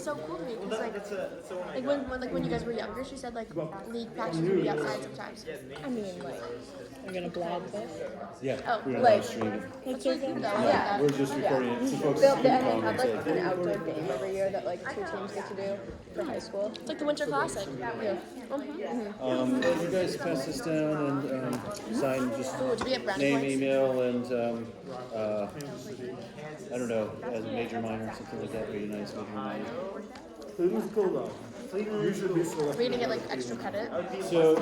was so cool to me because That's the one I like got. when you guys were younger, she said like league practice would be outside sometimes. I mean, like, you're gonna blog this? Yeah, Oh, we're gonna like- live stream it. That's really cool though. I like Yeah, that. we're just recording it so folks They'll, can and they come have and like say, an outdoor game every year that like 2 teams get to do for high school. It's like the Winter Classic. Yeah. you guys pass this down and sign just Ooh, do we have brownie name, points? email, and I don't know, as a major, minor, something like that, really nice, major, minor. Fleeting's cool though. You should be selected. We're gonna get like extra credit. So,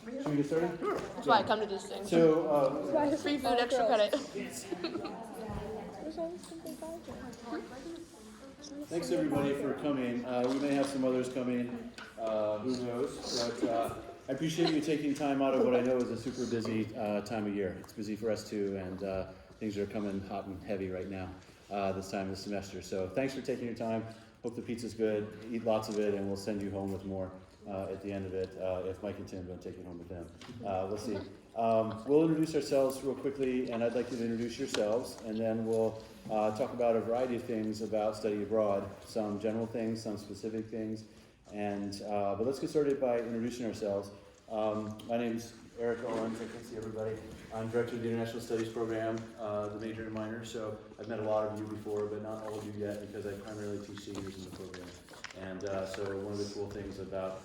should we get started? That's why I come to these things. So, Free food, extra credit. thanks everybody for coming. We may have some others coming, who knows, but I appreciate you taking time out of what I know is a super busy time of year. It's busy for us too, and things are coming hot and heavy right now, this time of the semester. So thanks for taking your time. Hope the pizza's good. Eat lots of it, and we'll send you home with more at the end of it, if Mike and Tim don't take it home with them. We'll see. We'll introduce ourselves real quickly, and I'd like you to introduce yourselves, and then we'll talk about a variety of things about study abroad, some general things, some specific things, and but let's get started by introducing ourselves. My name's Eric Owens. I can see everybody. I'm director of the International Studies program, the major and minor, so I've met a lot of you before, but not all of you yet, because I primarily teach seniors in the program. And so one of the cool things about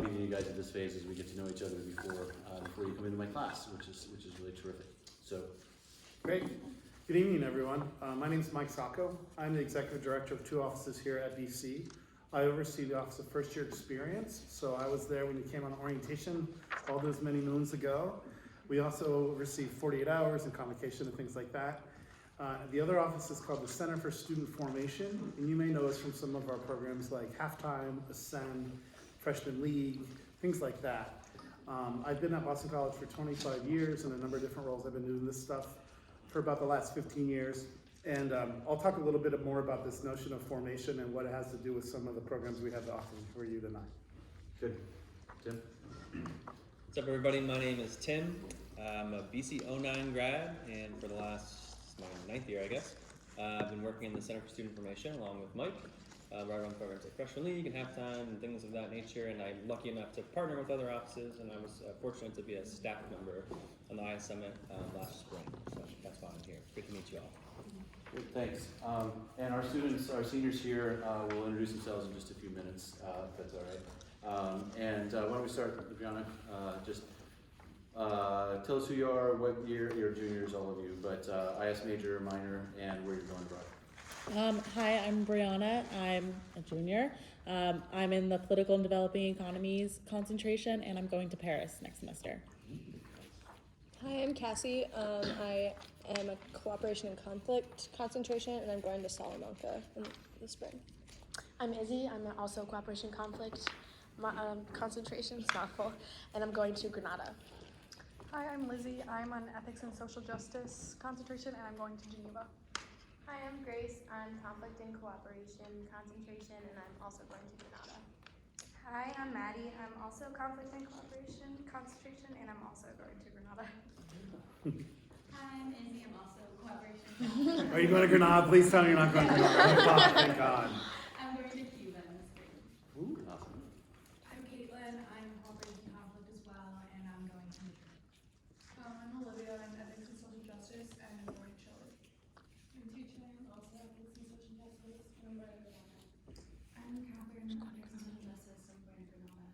meeting you guys at this phase is we get to know each other before you come into my class, which is really terrific. So, Great. Good evening, everyone. My name is Mike Sacco. I'm the executive director of 2 offices here at BC. I oversee the Office of First Year Experience, so I was there when you came on orientation all those many moons ago. We also receive 48 hours and convocation and things like that. The other office is called the Center for Student Formation, and you may know us from some of our programs like Halftime, Ascend, Freshman League, things like that. I've been at Boston College for 25 years in a number of different roles. I've been doing this stuff for about the last 15 years. And I'll talk a little bit more about this notion of formation and what it has to do with some of the programs we have to offer for you tonight. good. Tim? What's up, everybody? My name is Tim. I'm a BC 09 grad, and for the last, this is my 9th year, I guess, I've been working in the Center for Student Information along with Mike. I run programs like Freshman League and Halftime and things of that nature, and I'm lucky enough to partner with other offices, and I was fortunate to be a staff member on the IS Summit last spring, so that's why I'm here. Good to meet you all. Good, thanks. And our students, our seniors here, will introduce themselves in just a few minutes, if that's all right. And why don't we start with Brianna? Just tell us who you are, what year, you're juniors, all of you, but IS major, minor, and where you're going abroad. Hi, I'm Brianna. I'm a junior. I'm in the Political and Developing Economies concentration, and I'm going to Paris next semester. Hi, I'm Cassie. I am a Cooperation and Conflict concentration, and I'm going to Salamanca in the spring. I'm Izzy. I'm also Cooperation Conflict concentration. It's mouthful, and I'm going to Granada. Hi, I'm Lizzie. I'm on Ethics and Social Justice concentration, and I'm going to Geneva. Hi, I'm Grace. I'm Conflict and Cooperation concentration, and I'm also going to Granada. Hi, I'm Maddie. I'm also Conflict and Cooperation concentration, and I'm also going to Granada. Hi, I'm Izzy. I'm also Cooperation. Are you going to Granada? Please tell me you're not going to Granada. Oh, thank God. I'm going to Cuba in the spring. Ooh, awesome. I'm Caitlin. I'm Cooperation Conflict as well, and I'm going to Madrid. I'm Olivia. I'm Ethics and Social Justice, and I'm going to Chile. I'm teaching also Ethics and Social Justice, and I'm going to Granada. I'm Catherine. I'm Ethics and Social Justice, I'm going to Granada.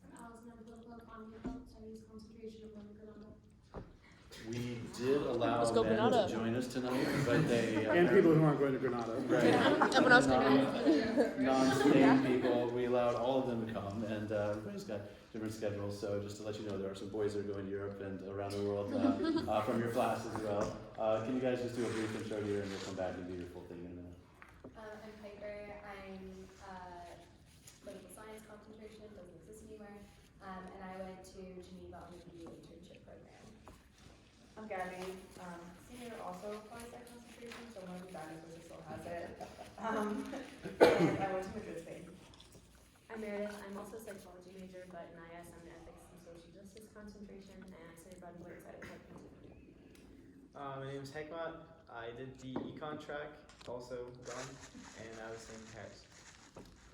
I'm Allison. I'm Political Economy and Health Studies concentration. I'm going to Granada. We did allow Let's go men Granada. to join us tonight, but they... And people who aren't going to Granada. Right. Everyone else can Non-Spain people, we allowed all of them to come, and everybody's got different schedules, so just to let you know, there are some boys that are going to Europe and around the world from your class as well. Can you guys just do a brief intro here, and we'll come back and do your full thing in a minute. I'm Piper. I'm political science concentration, doesn't exist anywhere, and I went to Geneva on the BU internship program. I'm Gabby. Senior also applies that concentration, so one of you guys still has it. And I went to Madrid, Spain. I'm Meredith. I'm also a psychology major, but in IS I'm an ethics and social justice concentration, and I studied abroad and very excited to work in. My name is Hekmat. I did the econ track, also done, and I was in Paris.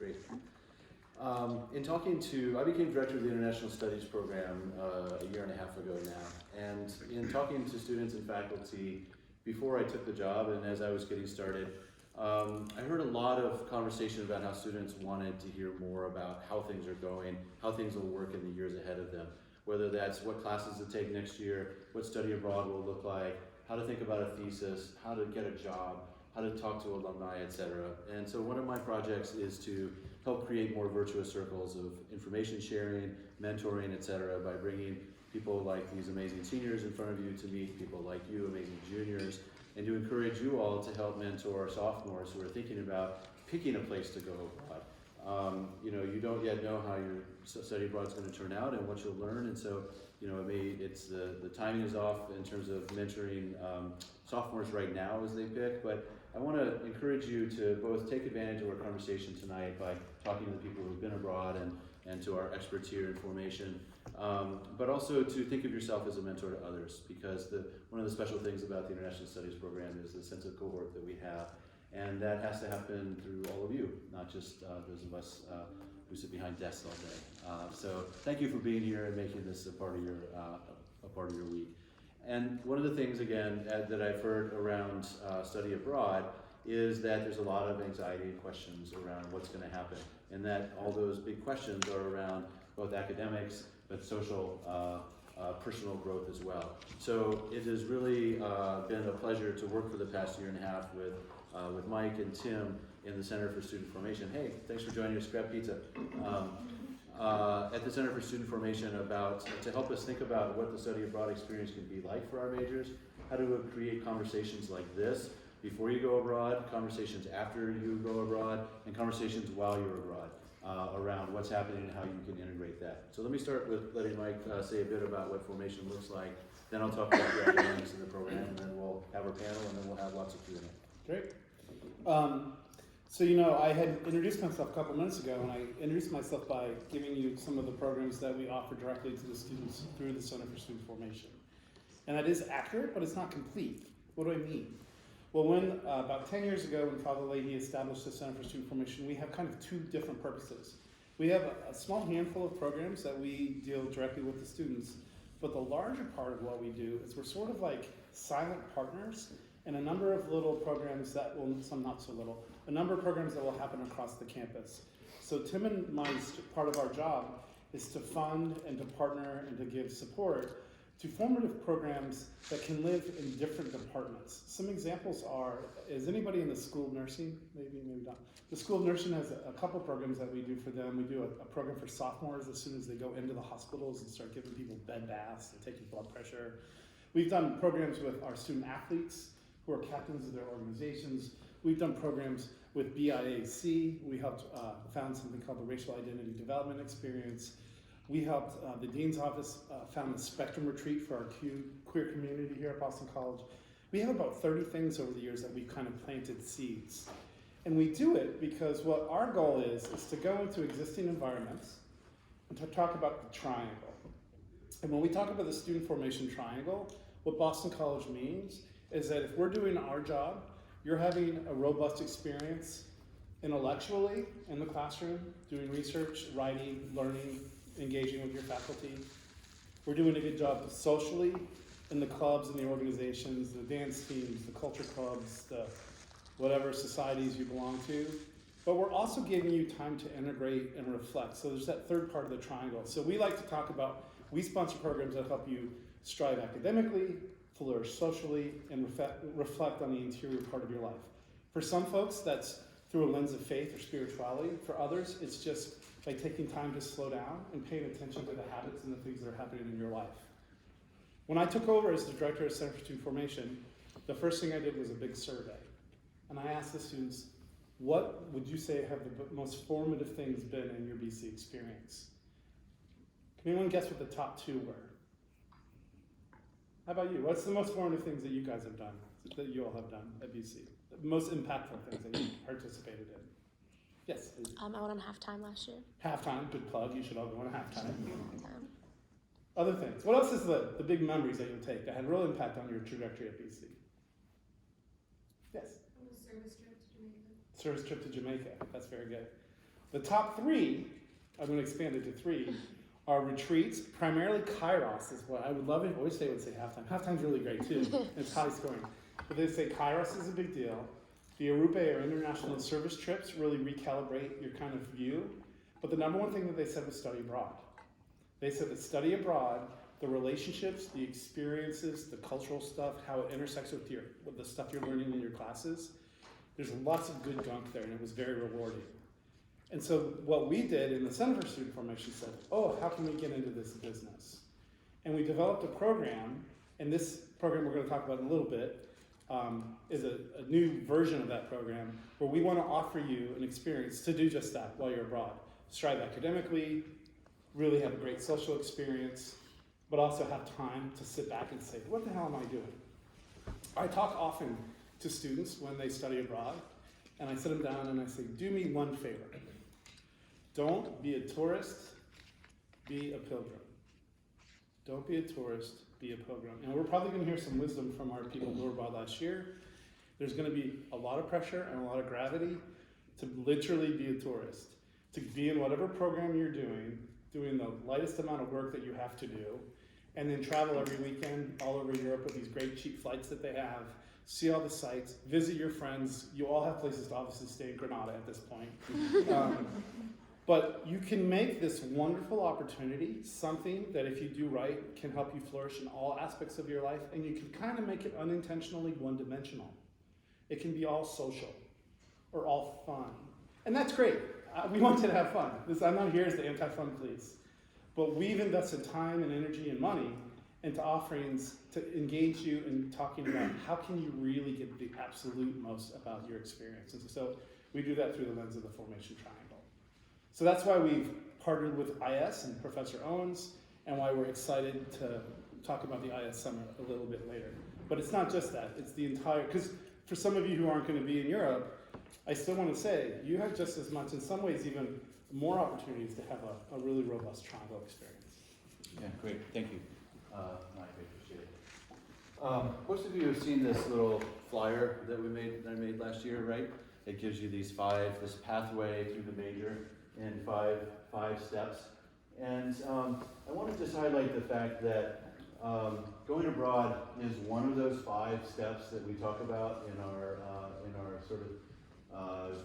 Great. In talking to, I became director of the International Studies program a year and a half ago now, and in talking to students and faculty before I took the job and as I was getting started, I heard a lot of conversation about how students wanted to hear more about how things are going, how things will work in the years ahead of them, whether that's what classes to take next year, what study abroad will look like, how to think about a thesis, how to get a job, how to talk to alumni, etc. And so one of my projects is to help create more virtuous circles of information sharing, mentoring, etc. by bringing people like these amazing seniors in front of you to meet people like you, amazing juniors, and to encourage you all to help mentor sophomores who are thinking about picking a place to go abroad. You don't yet know how your study abroad is going to turn out and what you'll learn, and so it's the timing is off in terms of mentoring sophomores right now as they pick, but I want to encourage you to both take advantage of our conversation tonight by talking to the people who've been abroad and to our experts here in formation, but also to think of yourself as a mentor to others, because one of the special things about the International Studies program is the sense of cohort that we have, and that has to happen through all of you, not just those of us who sit behind desks all day. So thank you for being here and making this a part of your week. And one of the things, again, that I've heard around study abroad is that there's a lot of anxiety and questions around what's going to happen, and that all those big questions are around both academics, but social, personal growth as well. So it has really been a pleasure to work for the past year and a half with Mike and Tim in the Center for Student Formation. Hey, thanks for joining us, Scrap Pizza. At the Center for Student Formation to help us think about what the study abroad experience can be like for our majors, how to create conversations like this before you go abroad, conversations after you go abroad, and conversations while you're abroad around what's happening and how you can integrate that. So let me start with letting Mike say a bit about what formation looks like, then I'll talk about the academics of the program, and then we'll have our panel, and then we'll have lots of Q&A. Great. So I had introduced myself a couple minutes ago, and I introduced myself by giving you some of the programs that we offer directly to the students through the Center for Student Formation. And that is accurate, but it's not complete. What do I mean? Well, when about 10 years ago, when Father Leahy established the Center for Student Formation, we have kind of two different purposes. We have a small handful of programs that we deal directly with the students, but the larger part of what we do is we're sort of like silent partners and a number of little programs that will, some not so little, a number of programs that will happen across the campus. So Tim and my part of our job is to fund and to partner and to give support to formative programs that can live in different departments. Some examples are, is anybody in the School of Nursing? Maybe not. The School of Nursing has a couple programs that we do for them. We do a program for sophomores as soon as they go into the hospitals and start giving people bed baths and taking blood pressure. We've done programs with our student athletes who are captains of their organizations. We've done programs with BIAC. We helped found something called the Racial Identity Development Experience. We helped, the Dean's Office found the Spectrum Retreat for our queer community here at Boston College. We have about 30 things over the years that we've kind of planted seeds. And we do it because what our goal is to go into existing environments and to talk about the triangle. And when we talk about the student formation triangle, what Boston College means is that if we're doing our job, you're having a robust experience intellectually in the classroom, doing research, writing, learning, engaging with your faculty. We're doing a good job socially in the clubs and the organizations, the dance teams, the culture clubs, the whatever societies you belong to. But we're also giving you time to integrate and reflect. So there's that third part of the triangle. So we like to talk about, we sponsor programs that help you strive academically, flourish socially, and reflect on the interior part of your life. For some folks, that's through a lens of faith or spirituality. For others, it's just by taking time to slow down and paying attention to the habits and the things that are happening in your life. When I took over as the director of Center for Student Formation, the first thing I did was a big survey. And I asked the students, what would you say have the most formative things been in your BC experience? Can anyone guess what the top two were? How about you? What's the most formative things that you guys have done, that you all have done at BC? The most impactful things that you participated in? Yes, please. I went on halftime last year. Halftime, good plug. You should all go on halftime. Other things. What else is the big memories that you'll take that had a real impact on your trajectory at BC? Yes? Service trip to Jamaica. Service trip to Jamaica. That's very good. The top 3, I'm going to expand it to 3, are retreats, primarily Kairos is what I would love it. Always they would say halftime. Halftime's really great too. It's high scoring. But they say Kairos is a big deal. The Arupe or international service trips really recalibrate your kind of view. But the number one thing that they said was study abroad. They said that study abroad, the relationships, the experiences, the cultural stuff, how it intersects with the stuff you're learning in your classes, there's lots of good gunk there, and it was very rewarding. And so what we did in the Center for Student Formation said, oh, how can we get into this business? And we developed a program, and this program we're going to talk about in a little bit is a new version of that program where we want to offer you an experience to do just that while you're abroad. Strive academically, really have a great social experience, but also have time to sit back and say, what the hell am I doing? I talk often to students when they study abroad, and I sit them down and I say, do me one favor. Don't be a tourist, be a pilgrim. Don't be a tourist, be a pilgrim. And we're probably going to hear some wisdom from our people who were abroad last year. There's going to be a lot of pressure and a lot of gravity to literally be a tourist, to be in whatever program you're doing the lightest amount of work that you have to do, and then travel every weekend all over Europe with these great cheap flights that they have, see all the sights, visit your friends. You all have places to obviously stay in Granada at this point. But you can make this wonderful opportunity something that if you do right can help you flourish in all aspects of your life, and you can kind of make it unintentionally one-dimensional. It can be all social or all fun. And that's great. We want you to have fun. I'm not here as the anti-fun police. But we've invested time and energy and money into offerings to engage you in talking about how can you really get the absolute most about your experience. And so we do that through the lens of the Formation Triangle. So that's why we've partnered with IS and Professor Owens, and why we're excited to talk about the IS Summit a little bit later. But it's not just that, it's the entire, because for some of you who aren't going to be in Europe, I still want to say, you have just as much, in some ways even more opportunities to have a really robust triangle experience. Yeah, great, thank you. Mike, I appreciate it. Most of you have seen this little flyer that I made last year, right? It gives you this pathway through the major in five steps. And I want to just highlight the fact that going abroad is one of those 5 steps that we talk about in our sort of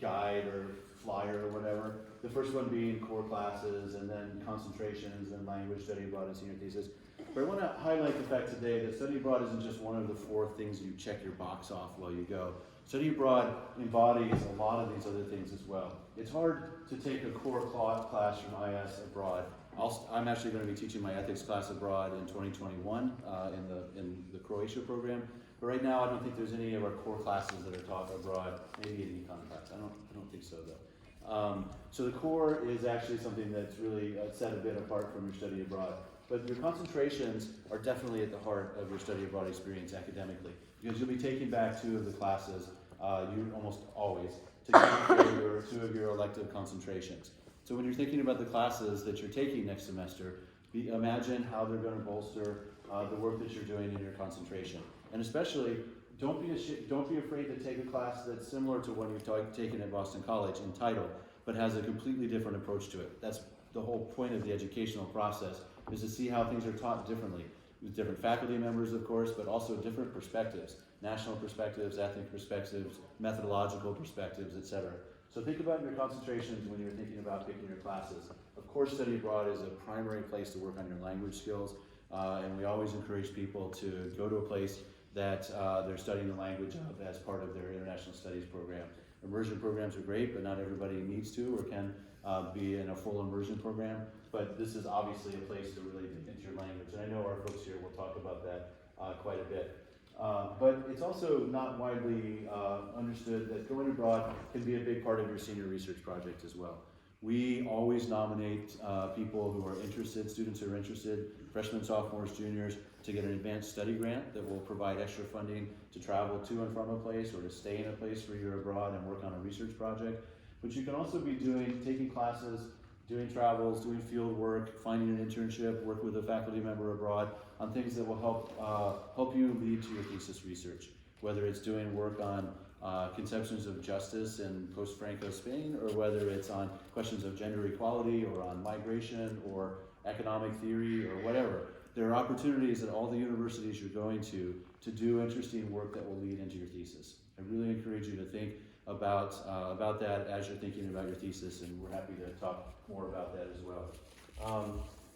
guide or flyer or whatever. The first one being core classes, and then concentrations, and language, study abroad, and senior thesis. But I want to highlight the fact today that study abroad isn't just one of the 4 things you check your box off while you go. Study abroad embodies a lot of these other things as well. It's hard to take a core class from IS abroad. I'm actually going to be teaching my ethics class abroad in 2021 in the Croatia program. But right now, I don't think there's any of our core classes that are taught abroad. Maybe an econ class. I don't think so though. So the core is actually something that's really set a bit apart from your study abroad. But your concentrations are definitely at the heart of your study abroad experience academically, because you'll be taking back 2 of the classes, you almost always, to your 2 of your elective concentrations. So when you're thinking about the classes that you're taking next semester, imagine how they're going to bolster the work that you're doing in your concentration. And especially, don't be afraid to take a class that's similar to one you've taken at Boston College in title, but has a completely different approach to it. That's the whole point of the educational process, is to see how things are taught differently, with different faculty members, of course, but also different perspectives, national perspectives, ethnic perspectives, methodological perspectives, etc. So think about your concentrations when you're thinking about picking your classes. Of course, study abroad is a primary place to work on your language skills, and we always encourage people to go to a place that they're studying the language of as part of their international studies program. Immersion programs are great, but not everybody needs to or can be in a full immersion program. But this is obviously a place to really dig into your language. And I know our folks here will talk about that quite a bit. But it's also not widely understood that going abroad can be a big part of your senior research project as well. We always nominate people who are interested, students who are interested, freshmen, sophomores, juniors, to get an advanced study grant that will provide extra funding to travel to and from a place or to stay in a place where you're abroad and work on a research project. But you can also be taking classes, doing travels, doing field work, finding an internship, work with a faculty member abroad on things that will help you lead to your thesis research, whether it's doing work on conceptions of justice in post-Franco Spain, or whether it's on questions of gender equality or on migration or economic theory or whatever. There are opportunities at all the universities you're going to do interesting work that will lead into your thesis. I really encourage you to think about that as you're thinking about your thesis, and we're happy to talk more about that as well.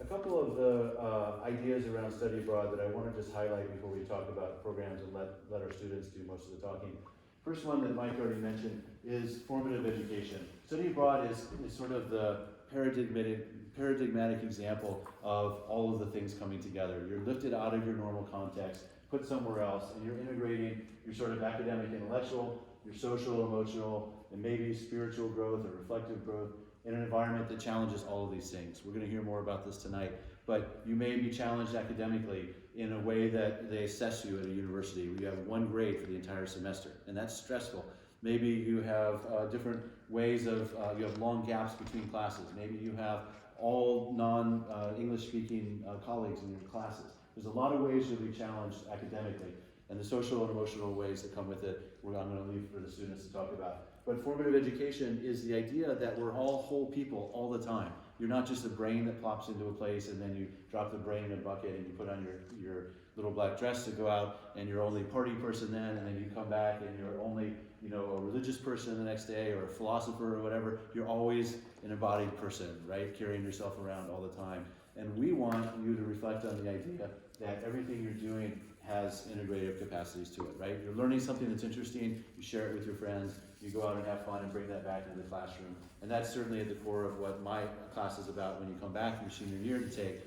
A couple of the ideas around study abroad that I want to just highlight before we talk about programs and let our students do most of the talking. First one that Mike already mentioned is formative education. Study abroad is sort of the paradigmatic example of all of the things coming together. You're lifted out of your normal context, put somewhere else, and you're integrating your sort of academic intellectual, your social, emotional, and maybe spiritual growth or reflective growth in an environment that challenges all of these things. We're going to hear more about this tonight, but you may be challenged academically in a way that they assess you at a university where you have one grade for the entire semester, and that's stressful. Maybe you have different ways of, you have long gaps between classes. Maybe you have all non-English speaking colleagues in your classes. There's a lot of ways you'll be challenged academically, and the social and emotional ways that come with it, I'm going to leave for the students to talk about. But formative education is the idea that we're all whole people all the time. You're not just a brain that plops into a place and then you drop the brain in a bucket and you put on your little black dress to go out and you're only party person then, and then you come back and you're only a religious person the next day or a philosopher or whatever. You're always an embodied person, right? Carrying yourself around all the time. And we want you to reflect on the idea that everything you're doing has integrative capacities to it, right? You're learning something that's interesting, you share it with your friends, you go out and have fun and bring that back into the classroom. And that's certainly at the core of what my class is about when you come back your senior year to take,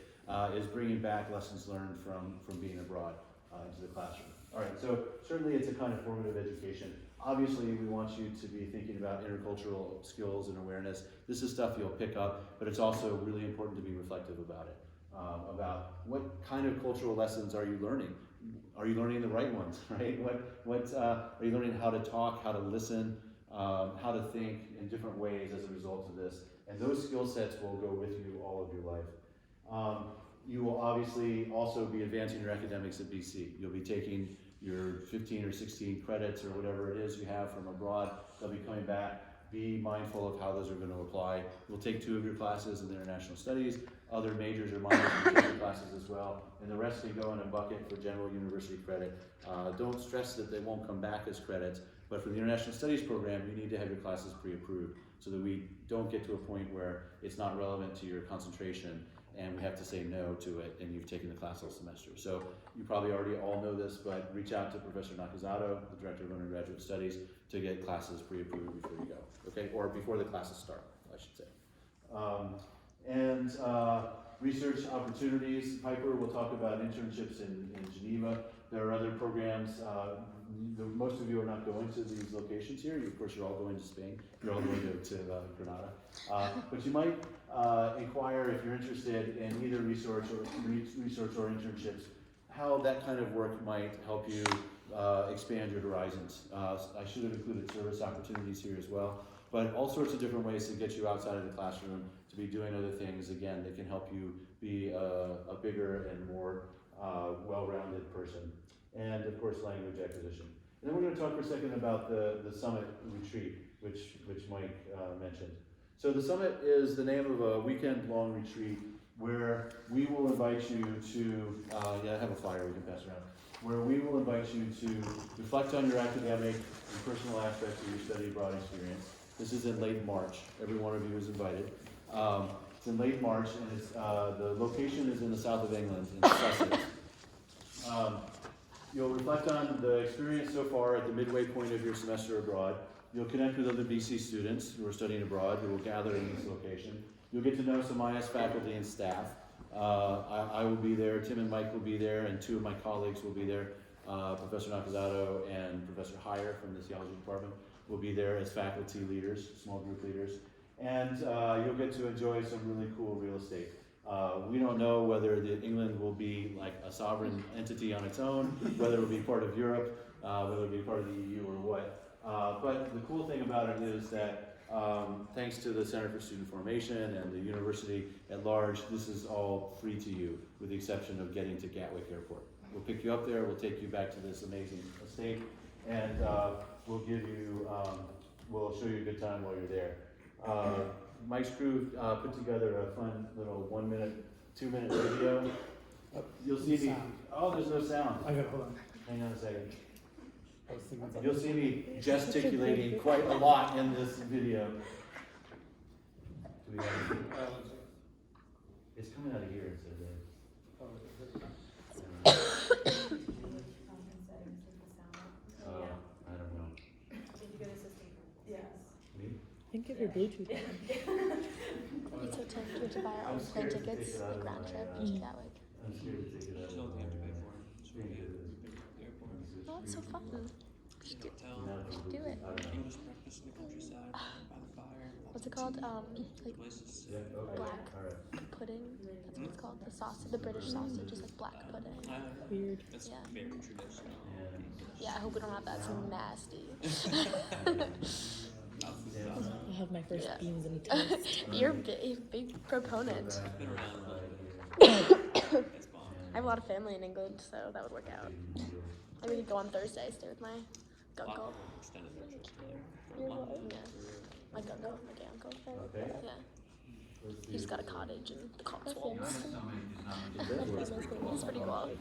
is bringing back lessons learned from being abroad into the classroom. All right, so certainly it's a kind of formative education. Obviously, we want you to be thinking about intercultural skills and awareness. This is stuff you'll pick up, but it's also really important to be reflective about it. About what kind of cultural lessons are you learning? Are you learning the right ones, right? Are you learning how to talk, how to listen, how to think in different ways as a result of this? And those skill sets will go with you all of your life. You will obviously also be advancing your academics at BC. You'll be taking your 15 or 16 credits or whatever it is you have from abroad. They'll be coming back. Be mindful of how those are going to apply. You'll take 2 of your classes in the international studies. Other majors or minors will take your classes as well. And the rest can go in a bucket for general university credit. Don't stress that they won't come back as credits, but for the international studies program, you need to have your classes pre-approved so that we don't get to a point where it's not relevant to your concentration and we have to say no to it and you've taken the class all semester. So you probably already all know this, but reach out to Professor Nakazato, the Director of Undergraduate Studies, to get classes pre-approved before you go, okay? Or before the classes start, I should say. Research opportunities. Piper will talk about internships in Geneva. There are other programs. Most of you are not going to these locations here. Of course, you're all going to Spain. You're all going to Granada. But you might inquire if you're interested in either research or internships, how that kind of work might help you expand your horizons. I should have included service opportunities here as well, but all sorts of different ways to get you outside of the classroom to be doing other things, again, that can help you be a bigger and more well-rounded person. And of course, language acquisition. And then we're going to talk for a second about the summit retreat, which Mike mentioned. So the summit is the name of a weekend-long retreat where we will invite you to, I have a flyer we can pass around, where we will invite you to reflect on your academic and personal aspects of your study abroad experience. This is in late March. Every one of you is invited. It's in late March, and it's, the location is in the south of England, in Sussex. You'll reflect on the experience so far at the midway point of your semester abroad. You'll connect with other BC students who are studying abroad who will gather in this location. You'll get to know some IS faculty and staff. I will be there, Tim and Mike will be there, and 2 of my colleagues will be there. Professor Nakazato and Professor Heyer from the theology department will be there as faculty leaders, small group leaders. And you'll get to enjoy some really cool real estate. We don't know whether England will be like a sovereign entity on its own, whether it will be part of Europe, whether it will be part of the EU or what. But the cool thing about it is that thanks to the Center for Student Formation and the university at large, this is all free to you, with the exception of getting to Gatwick Airport. We'll pick you up there, we'll take you back to this amazing estate, and we'll give you, we'll show you a good time while you're there. Mike's crew put together a fun little 1 minute, 2 minute video. You'll see me. Oh, there's no sound. I got hold on. Hang on a second. I was thinking something. You'll see me gesticulating quite a lot in this video. Do we have it's coming out of here instead of I don't know. Did you go to system? Yes. Me? I think if your Bluetooth on. It's so tempting. We have to buy our I'm own plane scared to take tickets, it out like of round my, trip uh, to Gatwick. I'm scared to take it out. You don't have to pay for it. Just Being pay to for the- the airport. Oh, it's so fun. Just do, Hotel. do it. I don't know. English breakfast in the countryside by the fire. What's it called? Like Places to sit. Yeah, okay, Black. alright. pudding. That's what it's called. The sausage, the British sausage is like black pudding. Weird. It's Yeah. very traditional. And Yeah, I hope we don't have that. It's nasty. I'll have my first Yeah. beans and toast. You're a big proponent. It's been around, but it's bomb. I have a lot of family in England, so that would work out. Maybe we could go on Thursday, stay with my uncle. Extended their trips to there. Yeah, my uncle, my uncle. Okay. Yeah, let's do he's got a this. cottage in the Cotswolds. Is that work? It's pretty cool.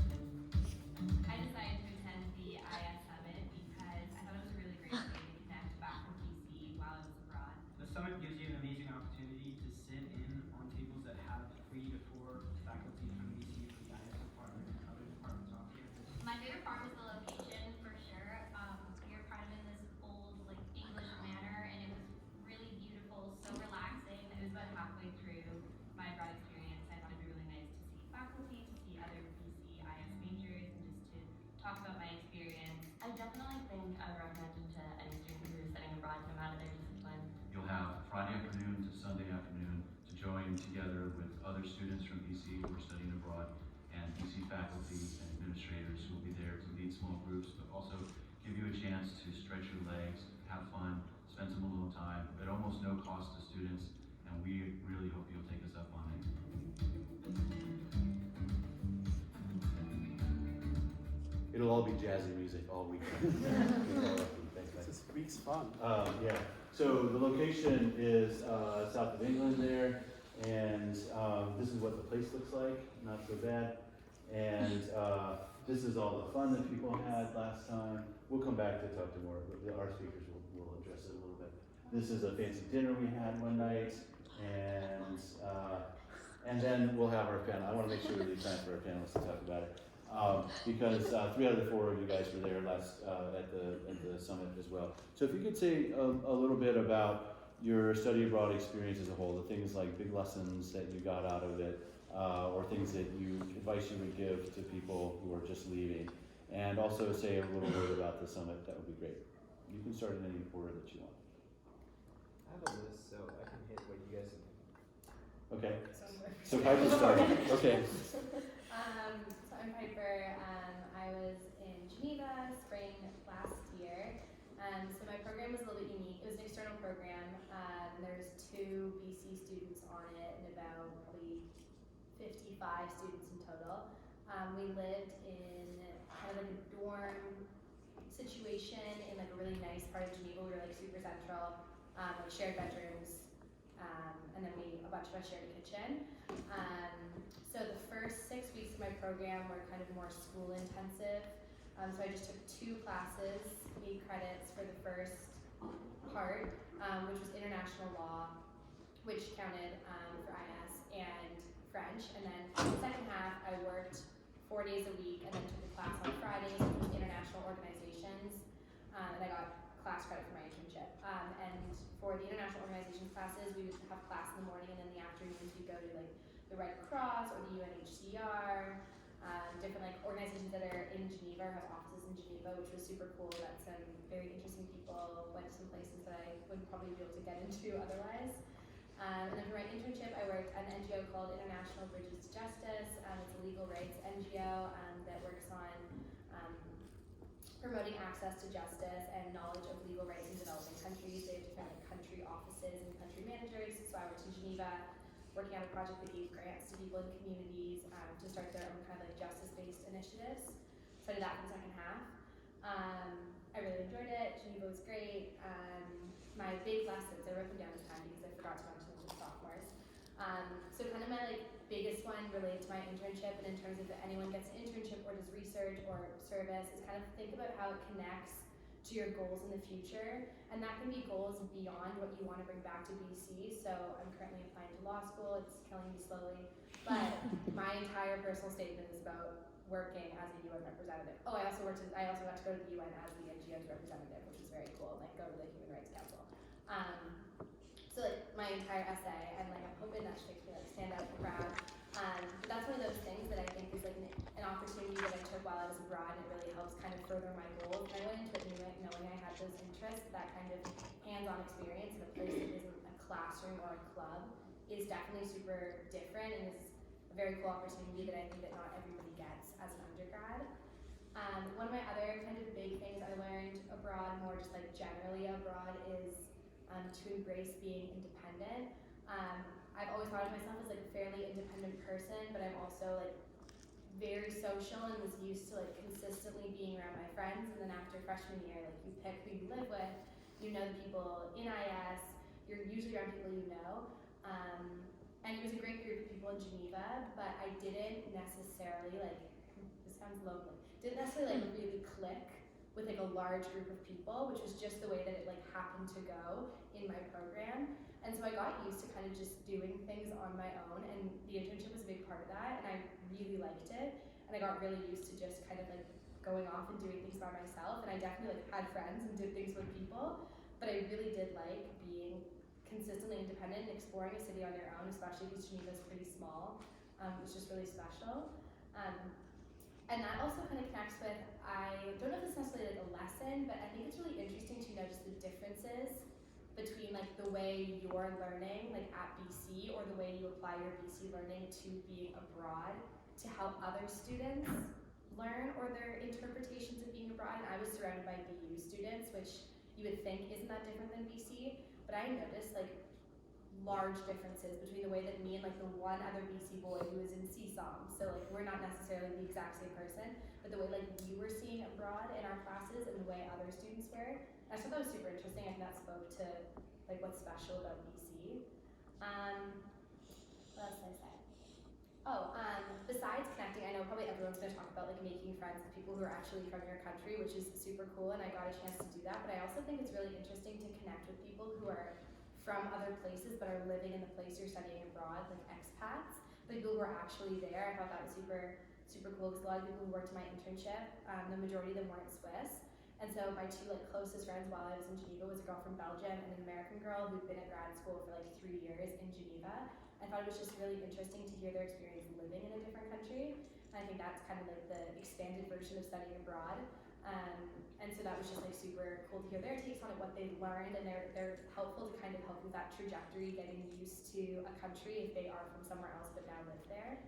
I decided to attend the IS Summit because I thought it was a really great way to connect back with DC while I was abroad. The summit gives you an amazing opportunity to sit in on tables that have 3 to 4 faculty from DC, from the IS department, and other departments off campus. My favorite part was the location for sure. We were kind of in this old like English manor and it was really beautiful, so relaxing. It was about halfway through my abroad experience. I thought it'd be really nice to see faculty, to see other BC IS majors, and just to talk about my experience. I definitely think I would recommend it to any student who is studying abroad no matter their discipline. You'll have Friday afternoon to Sunday afternoon to join together with other students from BC who are studying abroad and BC faculty and administrators who will be there to lead small groups, but also give you a chance to stretch your legs, have fun, spend some alone time at almost no cost to students, and we really hope you'll take us up on it. It'll all be jazzy music all week. Thanks, This week's fun. yeah, so the location is south of England there, and this is what the place looks like, not so bad. And this is all the fun that people had last time. We'll come back to talk to more, but our speakers will address it a little bit. This is a fancy dinner we had one night, and then we'll have our panel. I want to make sure we leave time for our panelists to talk about it. Because 3 out of the 4 of you guys were there last at the summit as well. So if you could say a little bit about your study abroad experience as a whole, the things like big lessons that you got out of it, or things that advice you would give to people who are just leaving, and also say a little bit about the summit, that would be great. You can start in any order that you want. I have a list, so I can hit what you guys think. Okay. So Piper's starting. Okay. So I'm Piper. I was in Geneva spring last year. So my program was a little bit unique. It was an external program. There was 2 BC students on it and about probably 55 students in total. We lived in kind of like a dorm situation in like a really nice part of Geneva. We were like super central, like shared bedrooms, and then a bunch of us shared a kitchen. So the first 6 weeks of my program were kind of more school intensive. So I just took 2 classes, 8 credits for the first part, which was international law, which counted for IS, and French. And then the second half, I worked 4 days a week and then took a class on Fridays, which was international organizations. And I got class credit for my internship. And for the international organizations classes, we would have class in the morning, and in the afternoons we go to like the Red Cross or the UNHCR, different like organizations that are in Geneva or have offices in Geneva, which was super cool. Met some very interesting people, went to some places that I wouldn't probably be able to get into otherwise. And then for my internship, I worked at an NGO called International Bridges to Justice. It's a legal rights NGO that works on promoting access to justice and knowledge of legal rights in developing countries. They have different like, country offices and country managers. So I worked in Geneva, working on a project that gave grants to people in communities to start their own kind of like justice-based initiatives. So I did that for the second half. I really enjoyed it. Geneva was great. My big lessons, I wrote them down this time because I forgot to mention them to the sophomores. So kind of my like biggest one related to my internship, and in terms of if anyone gets an internship or does research or service, is kind of think about how it connects to your goals in the future, and that can be goals beyond what you want to bring back to BC. So I'm currently applying to law school. It's killing me slowly, but my entire personal statement is about working as a UN representative. Oh, I also got to go to the UN as the NGO's representative, which is very cool. Like go to the Human Rights Council. So like my entire essay, and like I'm hoping that should make me like stand out and proud. But that's one of those things that I think is like an opportunity that I took while I was abroad, and it really helps kind of further my goals. And I went into it knowing I had those interests. That kind of hands-on experience in a place that isn't a classroom or a club is definitely super different, and is a very cool opportunity that I think that not everybody gets as an undergrad. One of my other kind of big things I learned abroad, more just like generally abroad, is to embrace being independent. I've always thought of myself as like a fairly independent person, but I'm also like very social and was used to like consistently being around my friends. And then after freshman year, like you pick who you live with, you know the people in IS, you're usually around people you know. And it was a great group of people in Geneva, but I didn't necessarily like, this sounds lonely, didn't necessarily like really click with like a large group of people, which was just the way that it like happened to go in my program. And so I got used to kind of just doing things on my own, and the internship was a big part of that, and I really liked it. And I got really used to just kind of like going off and doing things by myself, and I definitely like had friends and did things with people, but I really did like being consistently independent and exploring a city on your own, especially because Geneva is pretty small. It was just really special. And that also kind of connects with, I don't know if it's necessarily like a lesson, but I think it's really interesting to notice the differences between like the way you're learning like at BC, or the way you apply your BC learning to being abroad, to how other students learn or their interpretations of being abroad. And I was surrounded by BU students, which you would think isn't that different than BC, but I noticed like large differences between the way that me and like the one other BC boy who was in CSOM, so like we're not necessarily the exact same person, but the way like we were seeing abroad in our classes and the way other students were. I thought that was super interesting. I think that spoke to like what's special about BC. What else did I say? Oh, besides connecting, I know probably everyone's gonna talk about like making friends with people who are actually from your country, which is super cool, and I got a chance to do that, but I also think it's really interesting to connect with people who are from other places but are living in the place you're studying abroad, like expats, but people who are actually there. I thought that was super cool, because a lot of people who worked in my internship, the majority of them weren't Swiss. And so my two like closest friends while I was in Geneva was a girl from Belgium and an American girl who'd been at grad school for like 3 years in Geneva. I thought it was just really interesting to hear their experience living in a different country. And I think that's kind of like the expanded version of studying abroad. And so that was just like super cool to hear their takes on it, what they've learned, and they're helpful to kind of help with that trajectory, getting used to a country if they are from somewhere else but now live there.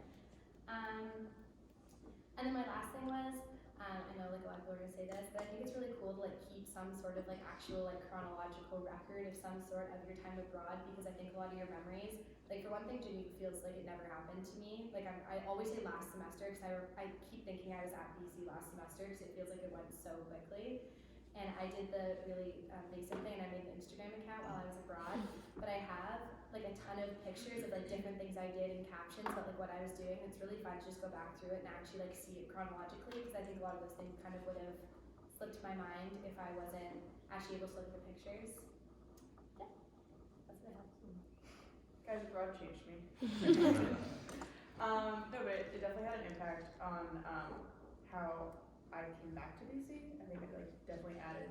And then my last thing was, I know like a lot of people are gonna say this, but I think it's really cool to like keep some sort of like actual like chronological record of some sort of your time abroad, because I think a lot of your memories, like for one thing, Geneva feels like it never happened to me. Like I always say last semester, because I keep thinking I was at BC last semester, because it feels like it went so quickly. And I did the really basic thing, and I made an Instagram account while I was abroad, but I have like a ton of pictures of like different things I did and captions about like what I was doing. It's really fun to just go back through it and actually like see it chronologically, because I think a lot of those things kind of would have slipped my mind if I wasn't actually able to look at the pictures. Yeah, that's what I have. Guys, abroad changed me. No, but it definitely had an impact on how I came back to BC. I think it like definitely added,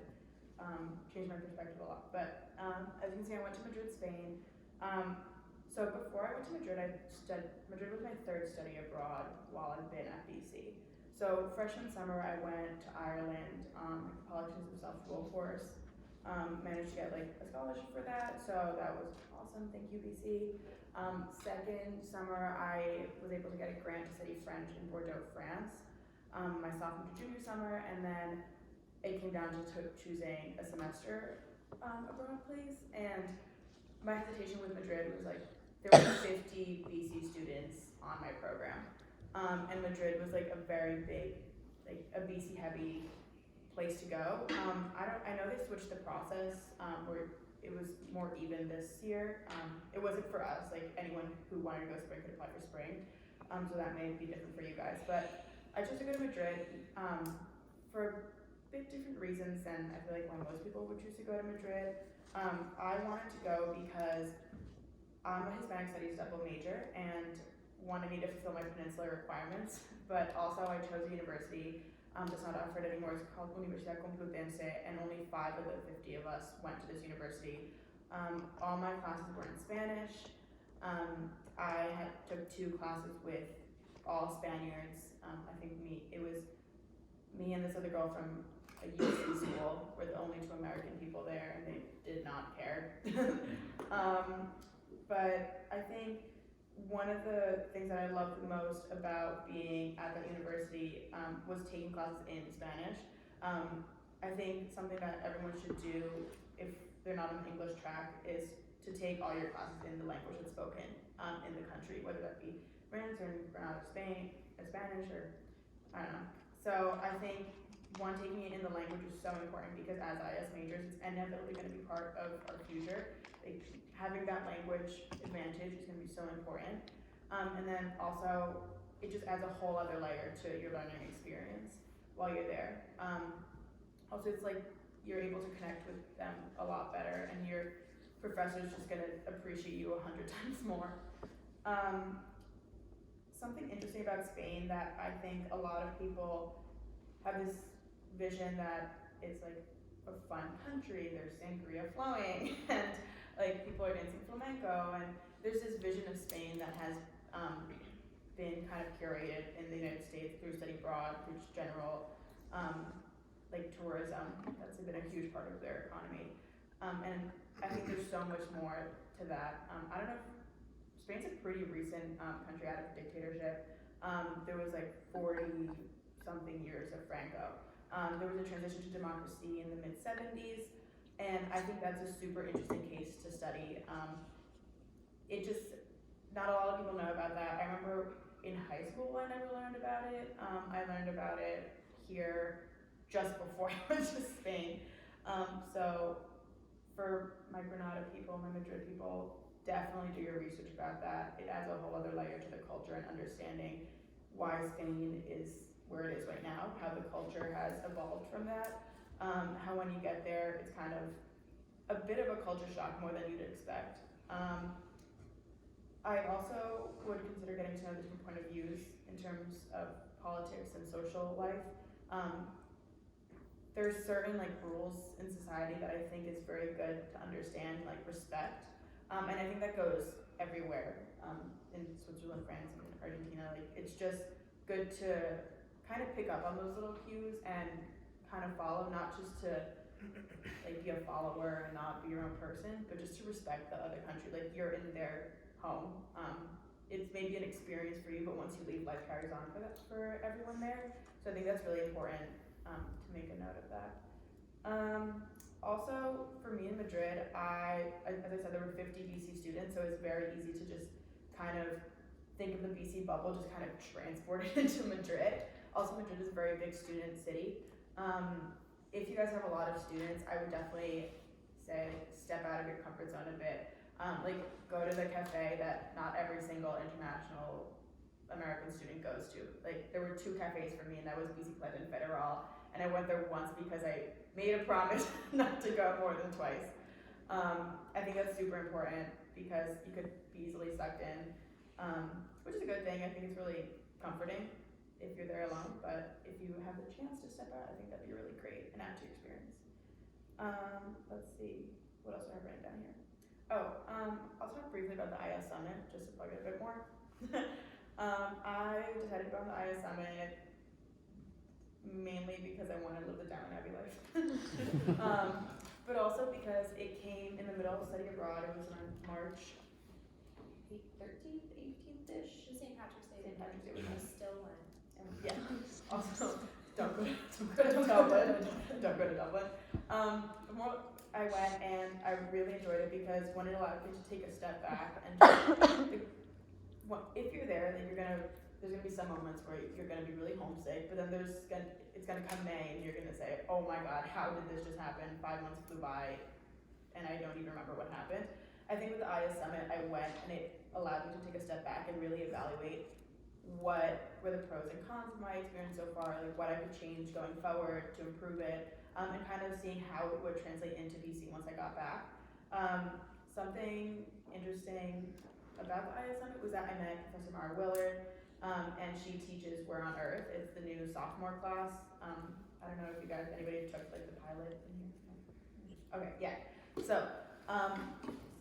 changed my perspective a lot. But as you can see, I went to Madrid, Spain. So before I went to Madrid, Madrid was my third study abroad while I've been at BC. So freshman summer, I went to Ireland, like the Politics of Self-Rule course. Managed to get like a scholarship for that, so that was awesome. Thank you, BC. Second summer, I was able to get a grant to study French in Bordeaux, France. My sophomore to junior summer, and then it came down to choosing a semester abroad, please. And my hesitation with Madrid was like there were 50 BC students on my program. And Madrid was like a very big, like a BC heavy place to go. I know they switched the process where it was more even this year. It wasn't for us, like anyone who wanted to go spring could apply for spring. So that may be different for you guys. But I chose to go to Madrid for a bit different reasons than I feel like why most people would choose to go to Madrid. I wanted to go because I'm a Hispanic Studies double major and wanted me to fulfill my Peninsula requirements, but also I chose a university that's not offered anymore. It's called Universidad Complutense, and only 5 of the 50 of us went to this university. All my classes were in Spanish. I took 2 classes with all Spaniards. I think it was me and this other girl from a UC school were the only 2 American people there, and they did not care. But I think one of the things that I loved the most about being at that university was taking classes in Spanish. I think something that everyone should do if they're not on the English track is to take all your classes in the language that's spoken in the country, whether that be France or Granada, Spain, or Spanish, or I don't know. So I think taking it in the language is so important because as IS majors, it's inevitably going to be part of our future. Like, having that language advantage is going to be so important. And then also, it just adds a whole other layer to your learning experience while you're there. Also, it's like you're able to connect with them a lot better, and your professor's just going to appreciate you 100 times more. Something interesting about Spain that I think a lot of people have this vision that it's like a fun country, there's sangria flowing, and like people are dancing flamenco, and there's this vision of Spain that has been kind of curated in the United States through study abroad, through just general like tourism. That's been a huge part of their economy, and I think there's so much more to that. I don't know if Spain's a pretty recent country out of dictatorship. There was like 40 something years of Franco. There was a transition to democracy in the mid-70s, and I think that's a super interesting case to study. Not a lot of people know about that. I remember in high school I never learned about it. I learned about it here just before I went to Spain. So for my Granada people, my Madrid people, definitely do your research about that. It adds a whole other layer to the culture and understanding why Spain is where it is right now, how the culture has evolved from that, how when you get there, it's kind of a bit of a culture shock more than you'd expect. I also would consider getting to know the different point of views in terms of politics and social life. There's certain like rules in society that I think is very good to understand, like respect, and I think that goes everywhere in Switzerland, France, and Argentina. Like it's just good to kind of pick up on those little cues and kind of follow, not just to like be a follower and not be your own person, but just to respect the other country. Like you're in their home. It's maybe an experience for you, but once you leave, life carries on for everyone there. So I think that's really important to make a note of that. Also, for me in Madrid, as I said, there were 50 BC students, so it's very easy to just kind of think of the BC bubble, just kind of transport it into Madrid. Also, Madrid is a very big student city. If you guys have a lot of students, I would definitely say step out of your comfort zone a bit. Like go to the cafe that not every single international American student goes to. Like there were 2 cafes for me, and that was Bicicleta and Federal, and I went there once because I made a promise not to go more than twice. I think that's super important because you could be easily sucked in, which is a good thing. I think it's really comforting if you're there alone, but if you have the chance to step out, I think that'd be really great and add to your experience. Let's see, what else do I have written down here? I'll talk briefly about the IS Summit, just to plug it a bit more. I decided to go on the IS Summit mainly because I wanted to live the Downton Abbey life. But also because it came in the middle of study abroad. It was on March 13th, 18th-ish. St. Patrick's Day. St. Patrick's Day I weekend. still went. Yeah. Also, don't go to Dublin. Don't go to Dublin. I went and I really enjoyed it because one, it allowed me to take a step back and just, if you're there, then there's gonna be some moments where you're gonna be really homesick, but then it's gonna come May and you're gonna say, oh my god, how did this just happen? 5 months flew by and I don't even remember what happened. I think with the IS Summit, I went and it allowed me to take a step back and really evaluate what were the pros and cons of my experience so far, like what I could change going forward to improve it, and kind of seeing how it would translate into BC once I got back. Something interesting about the IS Summit was that I met Professor Mara Willard, and she teaches Where on Earth. It's the new sophomore class. I don't know if anybody took like the pilot in here? Okay, yeah. So,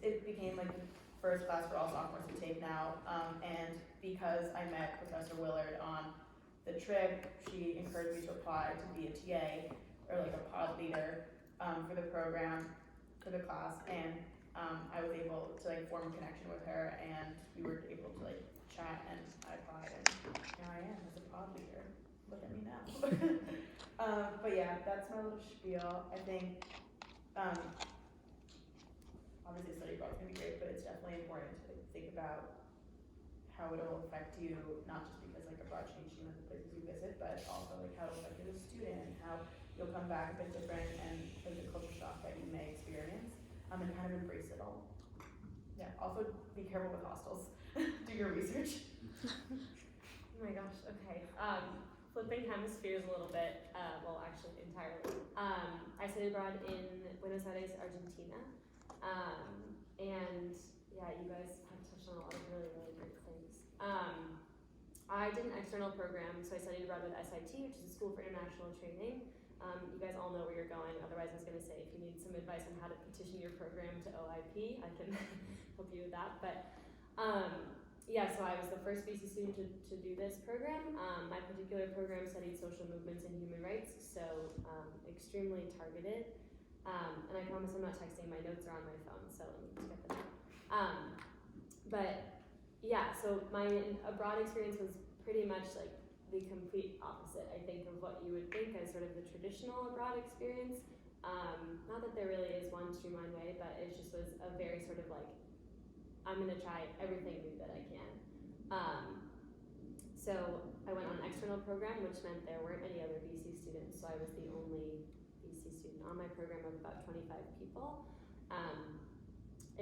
it became like the first class for all sophomores to take now, and because I met Professor Willard on the trip, she encouraged me to apply to be a TA, or like a pod leader, for the program, for the class, and I was able to like form a connection with her, and we were able to like chat, and I applied, and here I am as a pod leader. Look at me now. But yeah, that's my little spiel. I think, obviously study abroad is gonna be great, but it's definitely important to think about how it'll affect you, not just because like abroad changed you in the places you visit, but also like how it'll affect you as a student, and how you'll come back a bit different, and there's a culture shock that you may experience, and kind of embrace it all. Yeah, also be careful with hostels. Do your research. Oh my gosh, okay. Flipping hemispheres a little bit, well actually entirely. I studied abroad in Buenos Aires, Argentina. And yeah, you guys have touched on a lot of really, really great things. I did an external program, so I studied abroad with SIT, which is a School for International Training. You guys all know where you're going, otherwise I was gonna say if you need some advice on how to petition your program to OIP, I can help you with that. But yeah, so I was the first BC student to do this program. My particular program studied social movements and human rights, so extremely targeted. And I promise I'm not texting, my notes are on my phone, so let me just get them out. But yeah, so my abroad experience was pretty much like the complete opposite, I think, of what you would think as sort of the traditional abroad experience. Not that there really is one streamlined way, but it just was a very sort of like, I'm gonna try everything new that I can. So I went on an external program, which meant there weren't any other BC students, so I was the only BC student on my program of about 25 people.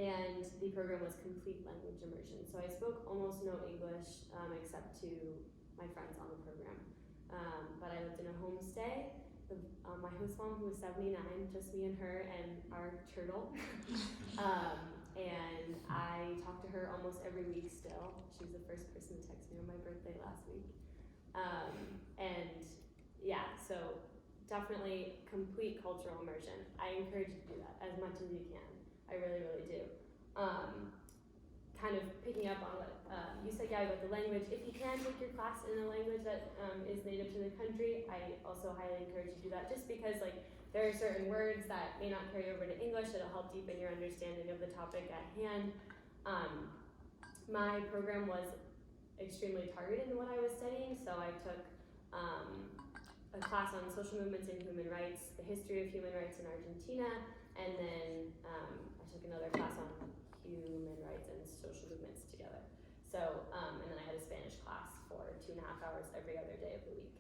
And the program was complete language immersion. So I spoke almost no English, except to my friends on the program. But I lived in a homestay. My host mom, who was 79, just me and her and our turtle. And I talked to her almost every week still. She was the first person to text me on my birthday last week. And yeah, so definitely complete cultural immersion. I encourage you to do that as much as you can. I really, really do. Kind of picking up on what you said, Gabby, about the language. If you can take your class in a language that is native to the country, I also highly encourage you to do that, just because like there are certain words that may not carry over to English that'll help deepen your understanding of the topic at hand. My program was extremely targeted in what I was studying, so I took a class on social movements and human rights, the history of human rights in Argentina, and then I took another class on human rights and social movements together. So, and then I had a Spanish class for 2.5 hours every other day of the week.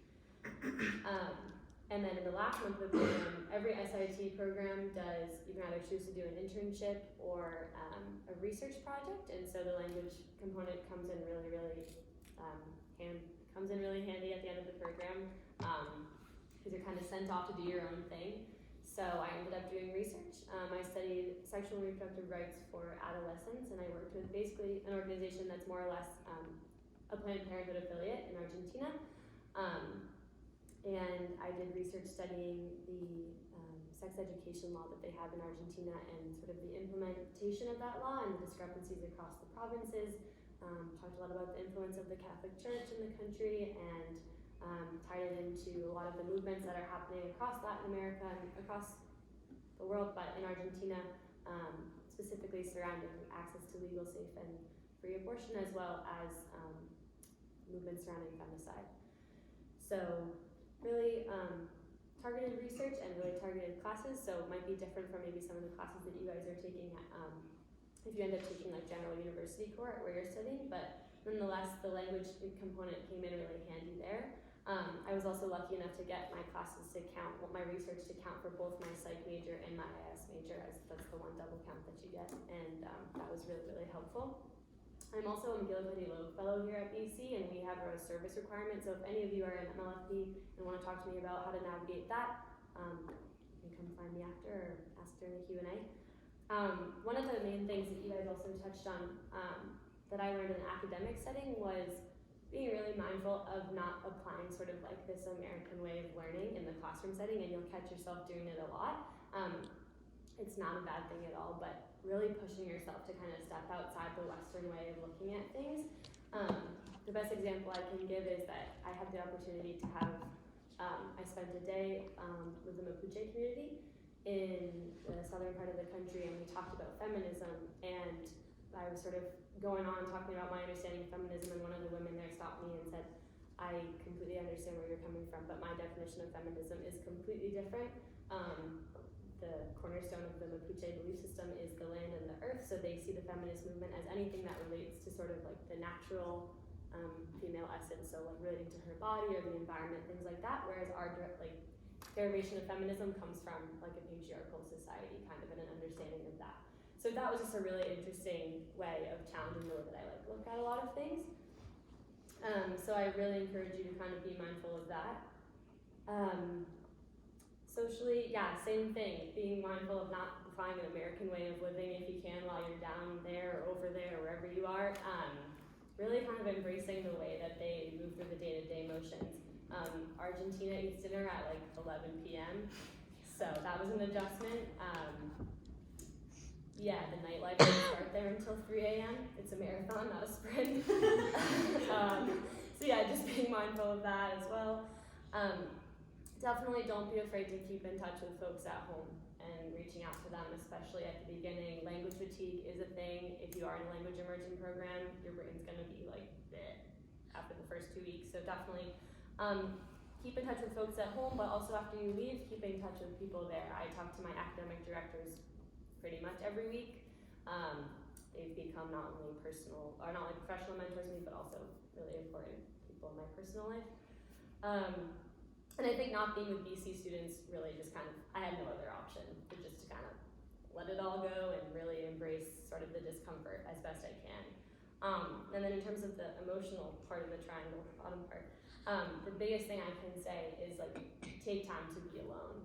And then in the last month of the program, every SIT program does, you can either choose to do an internship or a research project, and so the language component comes in really, really handy at the end of the program, because you're kind of sent off to do your own thing. So I ended up doing research. I studied sexual and reproductive rights for adolescents, and I worked with basically an organization that's more or less a Planned Parenthood affiliate in Argentina. And I did research studying the sex education law that they have in Argentina and sort of the implementation of that law and the discrepancies across the provinces. Talked a lot about the influence of the Catholic Church in the country, and tied it into a lot of the movements that are happening across Latin America and across the world, but in Argentina, specifically surrounding access to legal, safe, and free abortion, as well as movements surrounding femicide. So really targeted research and really targeted classes, so it might be different from maybe some of the classes that you guys are taking if you end up taking like general university core where you're studying, but nonetheless the language component came in really handy there. I was also lucky enough to get my classes to count, my research to count for both my psych major and my IS major, as that's the one double count that you get, and that was really, really helpful. I'm also a McGill-Liddy Loeb Fellow here at BC, and we have a service requirement, so if any of you are in MLFP and want to talk to me about how to navigate that, you can come find me after or ask during the Q&A. One of the main things that you guys also touched on that I learned in an academic setting was being really mindful of not applying sort of like this American way of learning in the classroom setting, and you'll catch yourself doing it a lot. It's not a bad thing at all, but really pushing yourself to kind of step outside the Western way of looking at things. The best example I can give is that I had the opportunity to have, I spent a day with the Mapuche community in the southern part of the country, and we talked about feminism, and I was sort of going on talking about my understanding of feminism, and one of the women there stopped me and said, I completely understand where you're coming from, but my definition of feminism is completely different. The cornerstone of the Mapuche belief system is the land and the earth, so they see the feminist movement as anything that relates to sort of like the natural female essence, so like relating to her body or the environment, things like that, whereas our derivation of feminism comes from like a patriarchal society, kind of, and an understanding of that. So that was just a really interesting way of challenging the way that I like look at a lot of things. So I really encourage you to kind of be mindful of that. Socially, yeah, same thing. Being mindful of not applying an American way of living if you can while you're down there or over there, wherever you are. Really kind of embracing the way that they move through the day-to-day motions. Argentina eats dinner at like 11 p.m. So that was an adjustment. Yeah, the nightlife doesn't start there until 3 a.m. It's a marathon, not a sprint. So yeah, just being mindful of that as well. Definitely don't be afraid to keep in touch with folks at home and reaching out to them, especially at the beginning. Language fatigue is a thing. If you are in a language immersion program, your brain's gonna be like bleh after the first 2 weeks. So definitely keep in touch with folks at home, but also after you leave, keep in touch with people there. I talk to my academic directors pretty much every week. They've become not only personal, or not only professional mentors to me, but also really important people in my personal life. And I think not being with BC students really just kind of, I had no other option but just to kind of let it all go and really embrace sort of the discomfort as best I can. And then in terms of the emotional part of the triangle, bottom part, the biggest thing I can say is like take time to be alone.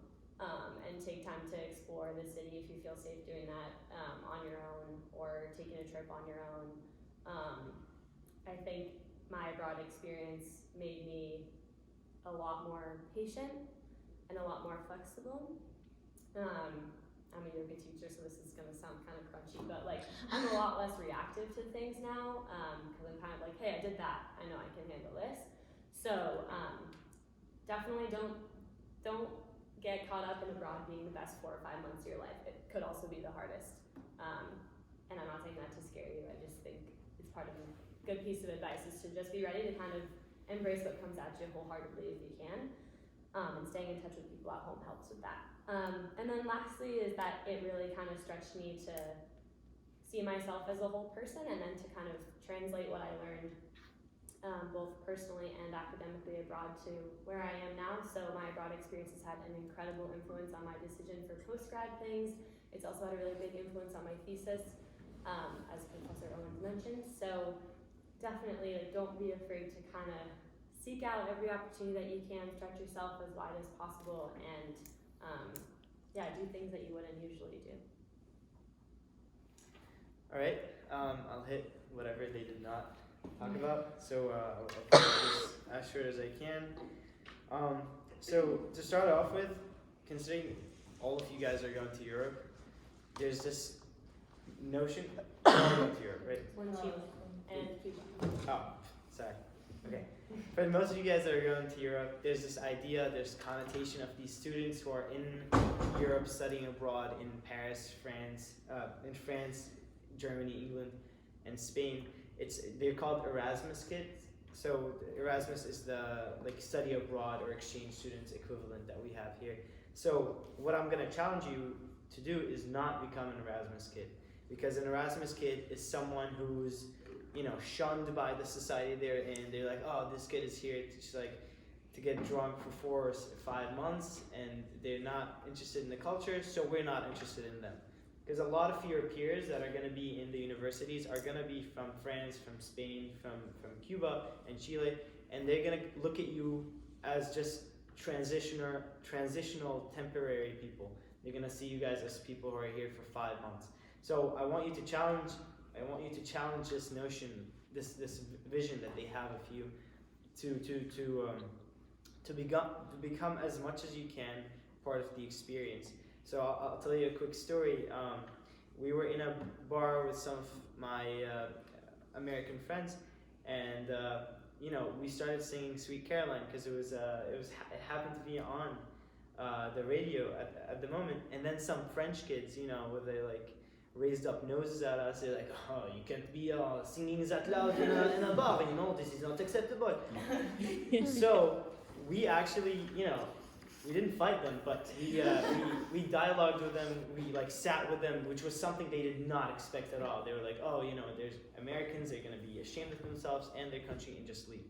And take time to explore the city if you feel safe doing that on your own or taking a trip on your own. I think my abroad experience made me a lot more patient and a lot more flexible. I'm a yoga teacher, so this is gonna sound kind of crunchy, but like I'm a lot less reactive to things now because I'm kind of like, hey, I did that. I know I can handle this. So definitely don't get caught up in abroad being the best 4 or 5 months of your life. It could also be the hardest. And I'm not saying that to scare you. I just think it's part of a good piece of advice is to just be ready to kind of embrace what comes at you wholeheartedly if you can. And staying in touch with people at home helps with that. And then lastly is that it really kind of stretched me to see myself as a whole person and then to kind of translate what I learned both personally and academically abroad to where I am now. So my abroad experience has had an incredible influence on my decision for post-grad things. It's also had a really big influence on my thesis, as Professor Owens mentioned. So definitely don't be afraid to kind of seek out every opportunity that you can, stretch yourself as wide as possible, and do things that you wouldn't usually do. All right, I'll hit whatever they did not talk about. So I'll keep this as short as I can. So to start off with, considering all of you guys are going to Europe, there's this notion. You're all going to Europe, right? Chile and Cuba. Oh, sorry. Okay. For most of you guys that are going to Europe, there's this idea, there's connotation of these students who are in Europe studying abroad in Paris, France, Germany, England, and Spain. They're called Erasmus kids. so Erasmus is the like study abroad or exchange students equivalent that we have here. So what I'm gonna challenge you to do is not become an Erasmus kid, because an Erasmus kid is someone who's, you know, shunned by the society they're in. They're like, oh, this kid is here to just like to get drunk for 4 or 5 months, and they're not interested in the culture, so we're not interested in them. Because a lot of your peers that are going to be in the universities are going to be from France, from Spain, from Cuba and Chile, and they're going to look at you as just transitional temporary people. They're going to see you guys as people who are here for 5 months. So I want you to challenge this notion, this vision that they have of you, to become as much as you can part of the experience. So I'll tell you a quick story. We were in a bar with some of my American friends, and you know, we started singing "Sweet Caroline" because it happened to be on the radio at the moment. And then some French kids, you know, with their like raised up noses at us, they're like, "Oh, you can't be singing that loud in a bar, you know, this is not acceptable." So we actually, you know, we didn't fight them, but we dialogued with them. We like sat with them, which was something they did not expect at all. They were like, oh, you know, there's Americans, they're gonna be ashamed of themselves and their country and just leave.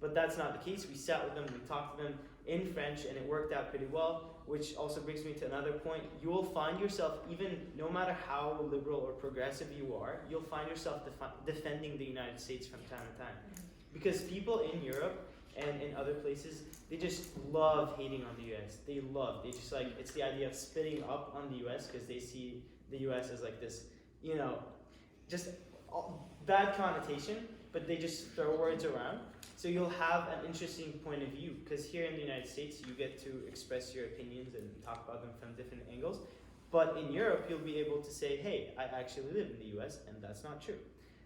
But that's not the case. We sat with them, we talked to them in French, and it worked out pretty well, which also brings me to another point. You will find yourself, even no matter how liberal or progressive you are, you'll find yourself defending the United States from time to time. Because people in Europe and in other places, they just love hating on the US. They just like, it's the idea of spitting up on the US because they see the US as like this, you know, just bad connotation, but they just throw words around. So you'll have an interesting point of view, because here in the United States, you get to express your opinions and talk about them from different angles. But in Europe, you'll be able to say, hey, I actually live in the US, and that's not true.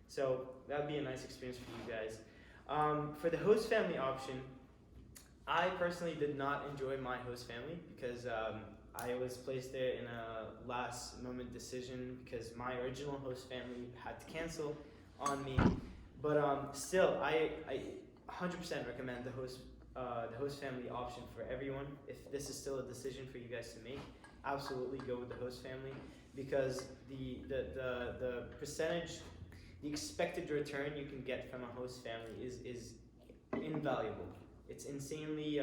So that'd be a nice experience for you guys. For the host family option, I personally did not enjoy my host family because I was placed there in a last moment decision because my original host family had to cancel on me. But still, I 100% recommend the host family option for everyone. If this is still a decision for you guys to make, absolutely go with the host family, because the percentage, the expected return you can get from a host family is invaluable. It's insanely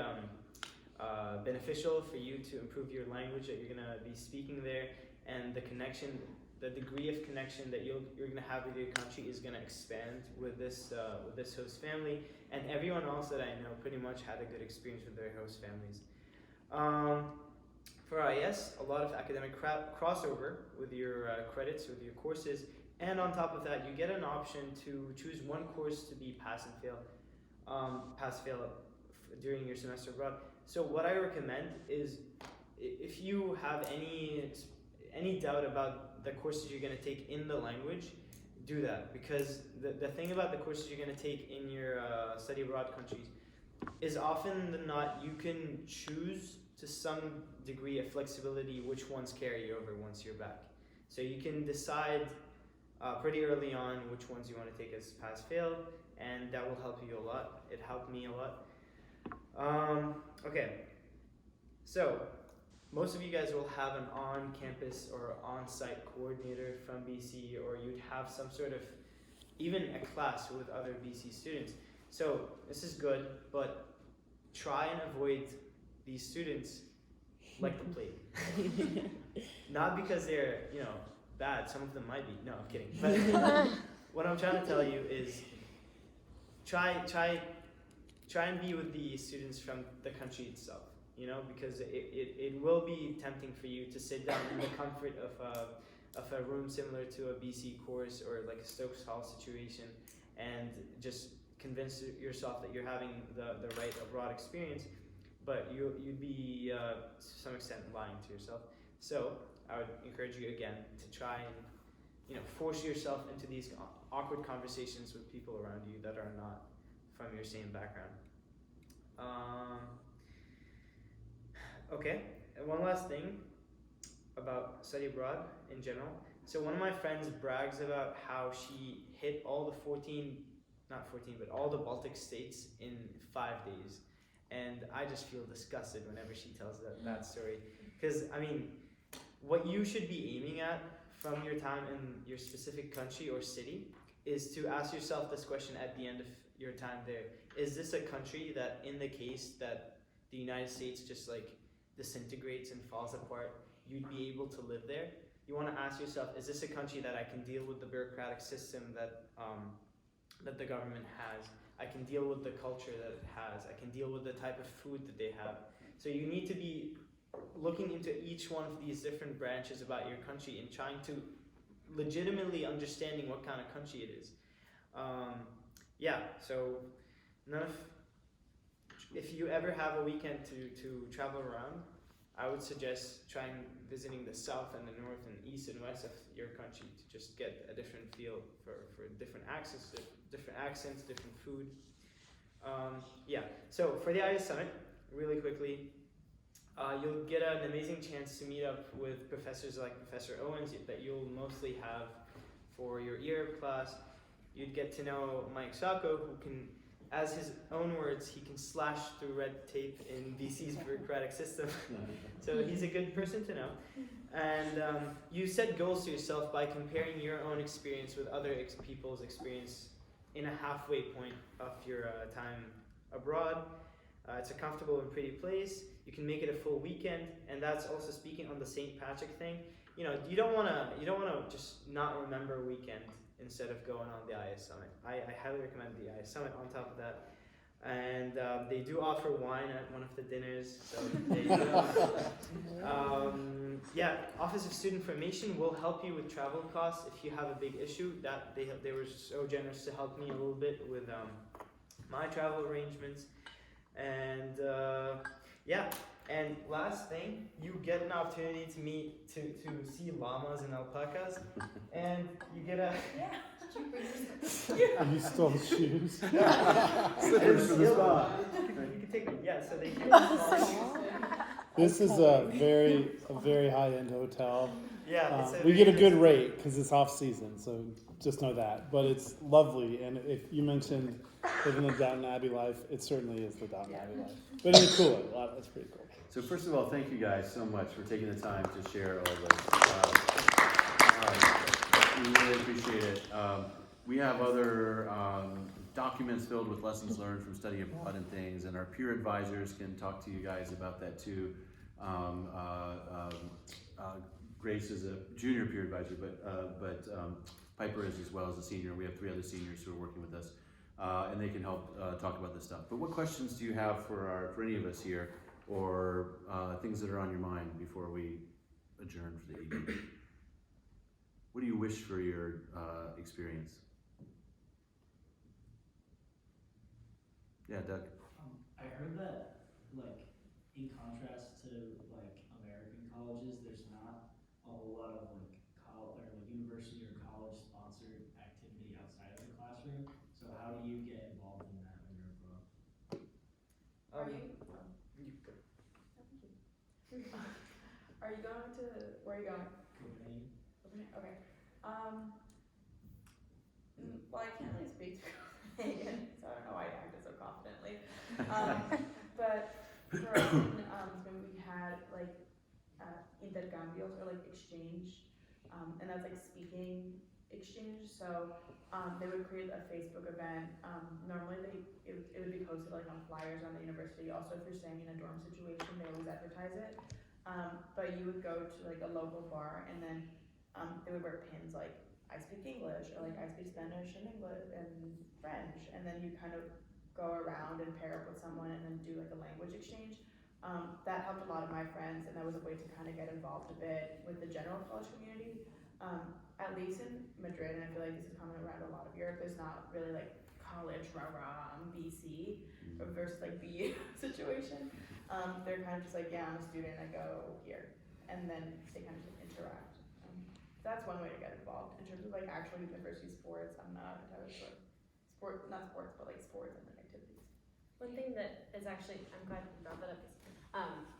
beneficial for you to improve your language that you're gonna be speaking there, and the connection, the degree of connection that you're gonna have with your country is gonna expand with this host family. And everyone else that I know pretty much had a good experience with their host families. For IS, a lot of academic crossover with your credits, with your courses, and on top of that, you get an option to choose one course to be pass fail during your semester abroad. So what I recommend is, if you have any doubt about the courses you're going to take in the language, do that, because the thing about the courses you're going to take in your study abroad countries is often than not you can choose to some degree of flexibility which ones carry over once you're back. So you can decide pretty early on which ones you want to take as pass fail, and that will help you a lot. It helped me a lot. Okay, so most of you guys will have an on-campus or on-site coordinator from BC, or you'd have some sort of, even a class with other BC students. So this is good, but try and avoid these students like the plague. Not because they're, you know, bad. Some of them might be. No, I'm kidding. But what I'm trying to tell you is, try and be with the students from the country itself. You know, because it will be tempting for you to sit down in the comfort of a room similar to a BC course or like a Stokes Hall situation, and just convince yourself that you're having the right abroad experience, but you'd be to some extent lying to yourself. So I would encourage you again to try and, you know, force yourself into these awkward conversations with people around you that are not from your same background. Okay, and one last thing about study abroad in general. So one of my friends brags about how she hit all the 14 not 14, but all the Baltic states in 5 days. And I just feel disgusted whenever she tells that story. Because, I mean, what you should be aiming at from your time in your specific country or city is to ask yourself this question at the end of your time there. Is this a country that, in the case that the United States just like disintegrates and falls apart, you'd be able to live there? You want to ask yourself, is this a country that I can deal with the bureaucratic system that the government has? I can deal with the culture that it has. I can deal with the type of food that they have. So you need to be looking into each one of these different branches about your country and trying to legitimately understanding what kind of country it is. So if you ever have a weekend to travel around, I would suggest trying visiting the south and the north and east and west of your country to just get a different feel for different accents, different food. So for the IS Summit, really quickly, you'll get an amazing chance to meet up with professors like Professor Owens that you'll mostly have for your ERP class. You'd get to know Mike Sacco, who can, as his own words, he can slash through red tape in BC's bureaucratic system. So he's a good person to know. And you set goals to yourself by comparing your own experience with other people's experience in a halfway point of your time abroad. It's a comfortable and pretty place. You can make it a full weekend, and that's also speaking on the St. Patrick thing. You don't wanna just not remember a weekend instead of going on the IS Summit. I highly recommend the IS Summit on top of that. And they do offer wine at one of the dinners. So Office of Student Information will help you with travel costs if you have a big issue. That they were so generous to help me a little bit with my travel arrangements. And and last thing, you get an opportunity to see llamas and alpacas, and you get a You stole shoes. Slippers for the spa. You can take them. Yeah, so they give you small shoes. This is a very high-end hotel. Yeah, we get a good rate because it's off season, so just know that. But it's lovely, and if you mentioned living the Downton Abbey life, it certainly is the Downton Abbey life. But it's cool. It's pretty cool. So first of all, thank you guys so much for taking the time to share all this. We really appreciate it. We have other documents filled with lessons learned from studying abroad and things, and our peer advisors can talk to you guys about that too. Grace is a junior peer advisor, but Piper is as well as a senior. We have 3 other seniors who are working with us, and they can help talk about this stuff. But what questions do you have for any of us here, or things that are on your mind before we adjourn for the evening? What do you wish for your experience? Yeah, Doug. I heard that, like, in contrast to like American colleges, there's not a whole lot of like university or college sponsored activity outside of the classroom. So how do you get involved in that when you're abroad? Are you going to, where are you going? Copenhagen. Okay. Well, I can't really speak to Copenhagen, so I don't know why I acted so confidently. But for us when we had like intercambios or like exchange, and that's like speaking exchange. So they would create a Facebook event. Normally it would be posted like on flyers on the university. Also, if you're staying in a dorm situation, they always advertise it. But you would go to like a local bar, and then they would wear pins like I speak English, or like I speak Spanish and English and French, and then you kind of go around and pair up with someone and then do like a language exchange. That helped a lot of my friends, and that was a way to kind of get involved a bit with the general college community. At least in Madrid, and I feel like this is common around a lot of Europe, there's not really like college BC versus like B situation. They're kind of just like, yeah, I'm a student, I go here, and then they kind of just interact. That's one way to get involved. In terms of like actual university sports, I'm not entirely sure. Not sports, but like sports and like activities. One thing that is actually, I'm glad you brought that up, is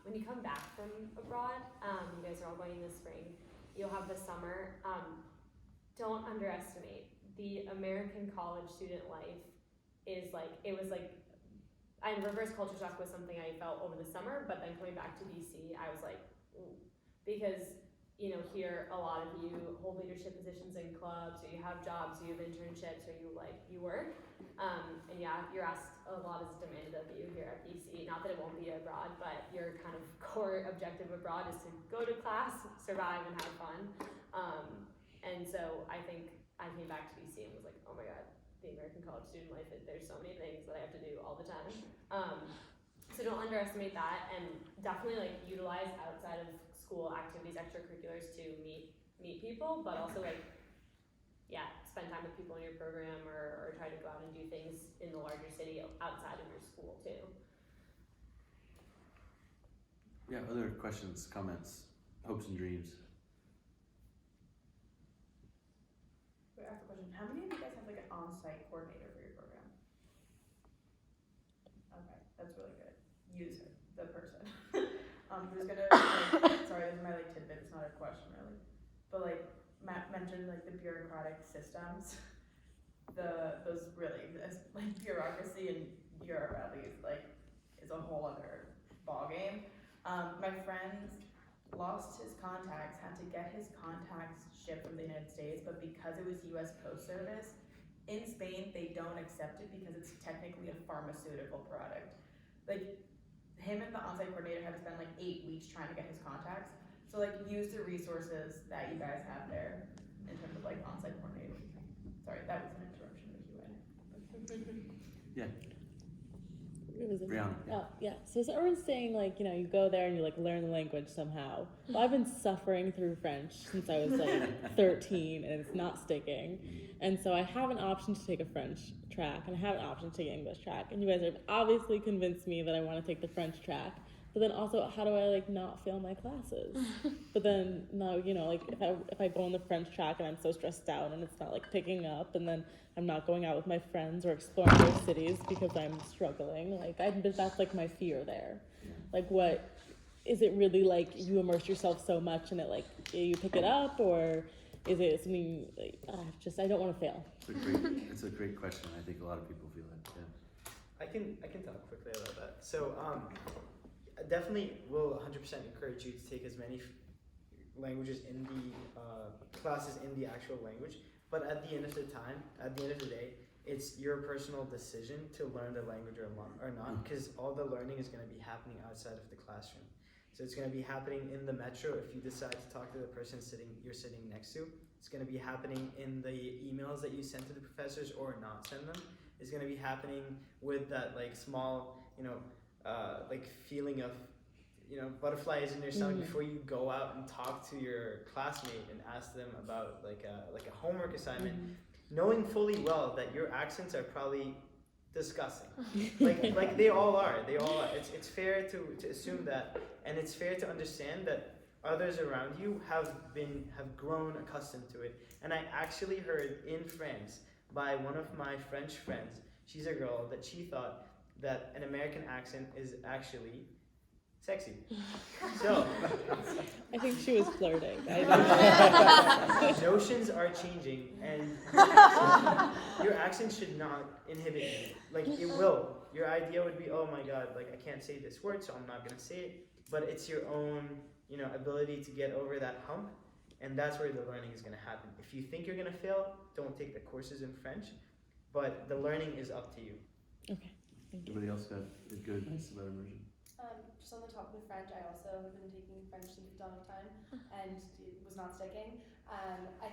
when you come back from abroad, you guys are all going in the spring, you'll have the summer. Don't underestimate the American college student life is like, it was like, and reverse culture shock was something I felt over the summer, but then coming back to BC, I was like, ooh, because, you know, here a lot of you hold leadership positions in clubs, or you have jobs, or you have internships, or you work, and yeah, you're asked, a lot is demanded of you here at BC. Not that it won't be abroad, but your kind of core objective abroad is to go to class, survive, and have fun. And so I think I came back to BC and was like, oh my god, the American college student life, there's so many things that I have to do all the time. So don't underestimate that, and definitely like utilize outside of school activities, extracurriculars to meet people, but also like, yeah, spend time with people in your program, or try to go out and do things in the larger city outside of your school too. Yeah, other questions, comments, hopes and dreams? Wait, I have a question. How many of you guys have like an on-site coordinator for your program? Okay, that's really good. Use her, the person. Who's gonna, like, sorry, this is my like tidbit, it's not a question really. But like, Matt mentioned like the bureaucratic systems. Those really exist. Like bureaucracy in Europe at least, like, is a whole other ballgame. My friend lost his contacts, had to get his contacts shipped from the United States, but because it was US Post Service, in Spain they don't accept it because it's technically a pharmaceutical product. Like, him and the on-site coordinator had to spend like 8 weeks trying to get his contacts. So like, use the resources that you guys have there in terms of like on-site coordinator. Sorry, that was an interruption to Q&A. Yeah. It was Brianna, yeah. Oh, yeah. So everyone's saying, like, you know, you go there and you like learn the language somehow. Well, I've been suffering through French since I was like 13, and it's not sticking. And so I have an option to take a French track, and I have an option to take an English track. And you guys have obviously convinced me that I want to take the French track. But then also, how do I like not fail my classes? But then now, you know, like if I go on the French track and I'm so stressed out and it's not like picking up, and then I'm not going out with my friends or exploring their cities because I'm struggling. Like that's like my fear there. Like, what is it really like? You immerse yourself so much in it, like you pick it up, or is it something like, I don't want to fail? It's a great question. I think a lot of people feel that. Yeah. I can talk quickly about that. So I definitely will 100% encourage you to take as many languages in the classes in the actual language. But at the end of the day, it's your personal decision to learn the language or not, because all the learning is going to be happening outside of the classroom. So it's going to be happening in the metro if you decide to talk to the person you're sitting next to. It's going to be happening in the emails that you send to the professors or not send them. It's going to be happening with that like small, like feeling of, butterflies in your stomach before you go out and talk to your classmate and ask them about like a homework assignment, knowing fully well that your accents are probably disgusting. like they all are. It's fair to assume that, and it's fair to understand that others around you have grown accustomed to it. And I actually heard in France by one of my French friends, she's a girl, that she thought that an American accent is actually sexy. So I think she was flirting. Notions are changing, and your accent should not inhibit you. Like, it will. Your idea would be, oh my god, like I can't say this word, so I'm not gonna say it. But it's your own, ability to get over that hump, and that's where the learning is gonna happen. If you think you're gonna fail, don't take the courses in French, but the learning is up to you. Okay. Anybody else got a good about immersion? Just on the top of the French, I also have been taking French since the dawn of time, and it was not sticking. I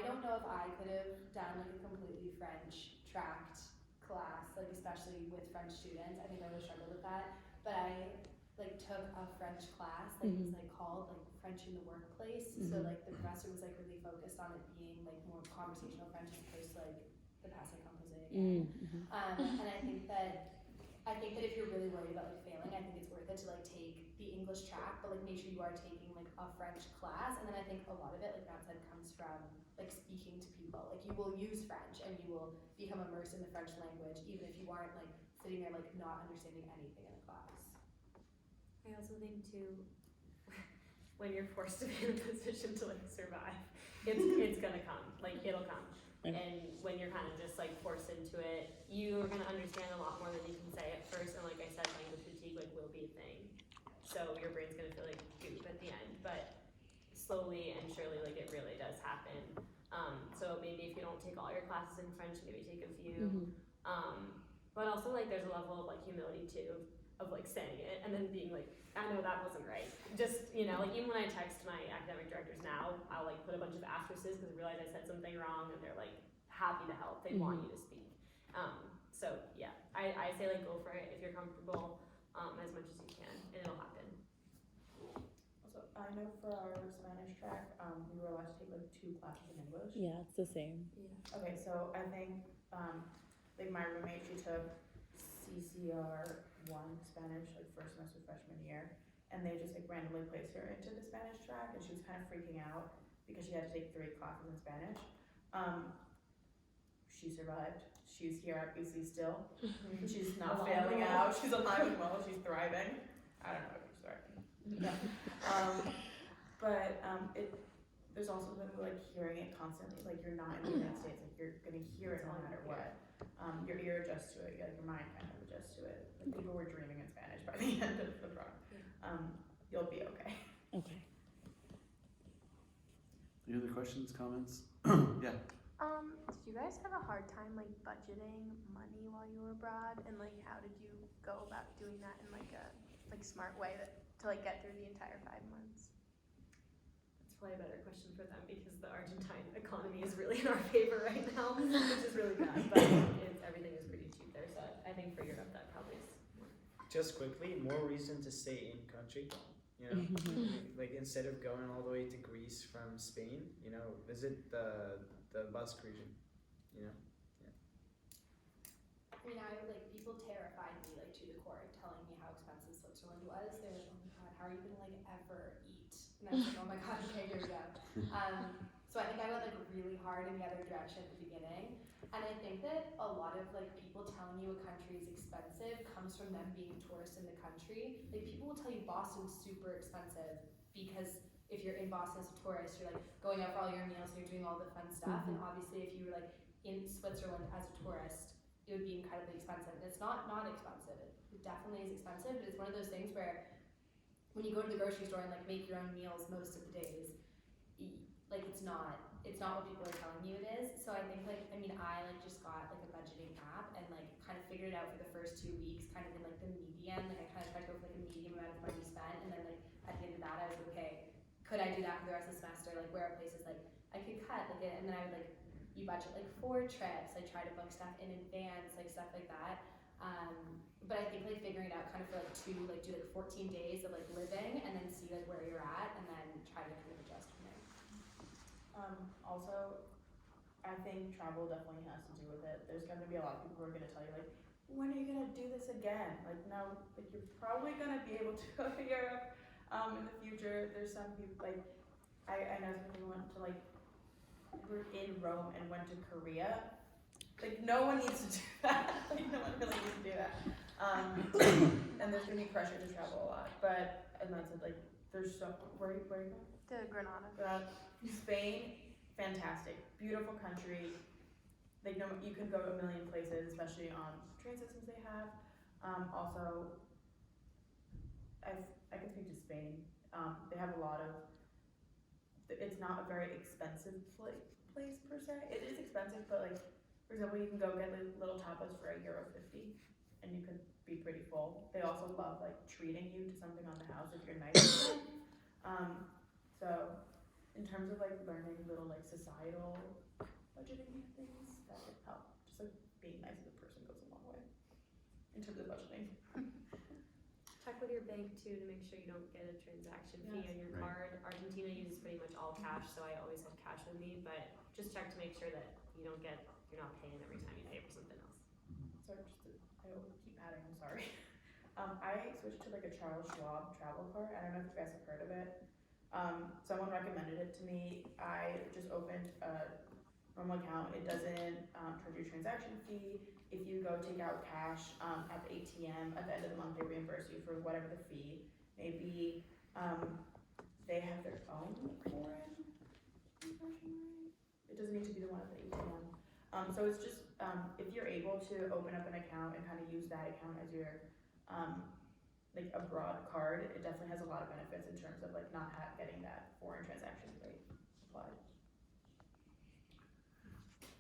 don't know if I could have done like a completely French tracked class, like especially with French students. I think I would have struggled with that. But I like took a French class that was like called like French in the workplace. So like the professor was like really focused on it being like more conversational French as opposed to like the passé composé. And I think that if you're really worried about like failing, I think it's worth it to like take the English track, but like make sure you are taking like a French class. And then I think a lot of it, like Matt said, comes from like speaking to people. Like you will use French and you will become immersed in the French language, even if you aren't like sitting there like not understanding anything in a class. I also think too, when you're forced to be in a position to like survive, it's gonna come. Like it'll come. And when you're kind of just like forced into it, you are gonna understand a lot more than you can say at first. And like I said, language fatigue like will be a thing. So your brain's gonna feel like goop at the end, but slowly and surely, like it really does happen. So maybe if you don't take all your classes in French, maybe take a few. But also like there's a level of like humility too, of like saying it and then being like, I know that wasn't right. Just, you know, like even when I text my academic directors now, I'll like put a bunch of asterisks because I realize I said something wrong and they're like happy to help. They want you to speak. So yeah, I say like go for it if you're comfortable as much as you can and it'll happen. Also, I know for our Spanish track, we were allowed to take like 2 classes in English. Yeah, it's the same. Yeah. Okay, so I think like my roommate, she took CCR 1 Spanish like first semester freshman year, and they just like randomly placed her into the Spanish track, and she was kind of freaking out because she had to take 3 classes in Spanish. She survived. She's here at BC still. She's not failing out. She's alive and well. She's thriving. I don't know if she's thriving. But there's also been like hearing it constantly. Like you're not in the United States. Like you're gonna hear it no matter what. Your ear adjusts to it. Your mind kind of adjusts to it. Like people were dreaming in Spanish by the end of the run. You'll be okay. Okay. Any other questions, comments? Yeah. Did you guys have a hard time like budgeting money while you were abroad, and like how did you go about doing that in like a smart way to like get through the entire 5 months? That's probably a better question for them because the Argentine economy is really in our favor right now, which is really bad. But everything is pretty cheap there, so I think for Europe that probably is more. Just quickly, more reason to stay in country. You know, like instead of going all the way to Greece from Spain, you know, visit the Basque region. You know. I mean, people terrified me like to the core, telling me how expensive Switzerland was. They were like, oh my god, how are you gonna like ever eat? And I was like, oh my god, okay, here we go. So I think I went like really hard in the other direction at the beginning. And I think that a lot of like people telling you a country is expensive comes from them being tourists in the country. Like people will tell you Boston's super expensive because if you're in Boston as a tourist, you're like going out for all your meals and you're doing all the fun stuff. And obviously if you were like in Switzerland as a tourist, it would be incredibly expensive. And it's not expensive. It definitely is expensive, but it's one of those things where when you go to the grocery store and like make your own meals most of the days, like it's not what people are telling you it is. So I think I just got like a budgeting app and like kind of figured it out for the first 2 weeks, kind of in like the median. Like I kind of tried to go for like a medium amount of money spent, and then like at the end of that I was like, okay, could I do that for the rest of the semester? Like where are places like I could cut like it, and then I would like you budget like 4 trips. I try to book stuff in advance, like stuff like that. But I think like figuring it out kind of for like do like 14 days of like living and then see like where you're at and then try to kind of adjust from there. Also, I think travel definitely has to do with it. There's going to be a lot of people who are going to tell you like, when are you going to do this again? Like no, like you're probably going to be able to go to Europe in the future. There's some people like, I know some people went to like, were in Rome and went to Korea. Like no one needs to do that. Like no one really needs to do that. And there's gonna be pressure to travel a lot. But and that's it. Like there's so where are you going? To Granada. Spain, fantastic, beautiful country. Like no, you can go to a million places, especially on train systems they have. Also, I can speak to Spain. They have a lot of. It's not a very expensive place per se. It is expensive, but like, for example, you can go get like little tapas for €1.50, and you could be pretty full. They also love like treating you to something on the house if you're nice to them. So, in terms of like learning little like societal budgeting things, that would help. Just like being nice as a person goes a long way in terms of budgeting. Check with your bank too to make sure you don't get a transaction fee on your card. Argentina uses pretty much all cash, so I always have cash with me, but just check to make sure that you're not paying every time you pay for something else. Sorry, I keep adding, I'm sorry. I switched to like a Charles Schwab travel card. I don't know if you guys have heard of it. Someone recommended it to me. I just opened a normal account. It doesn't charge you a transaction fee. If you go take out cash at the ATM, at the end of the month, they reimburse you for whatever the fee may be. They have their own foreign conversion rate. It doesn't need to be the one at the ATM. So it's just, if you're able to open up an account and kind of use that account as your, like abroad card, it definitely has a lot of benefits in terms of like not getting that foreign transaction rate applied.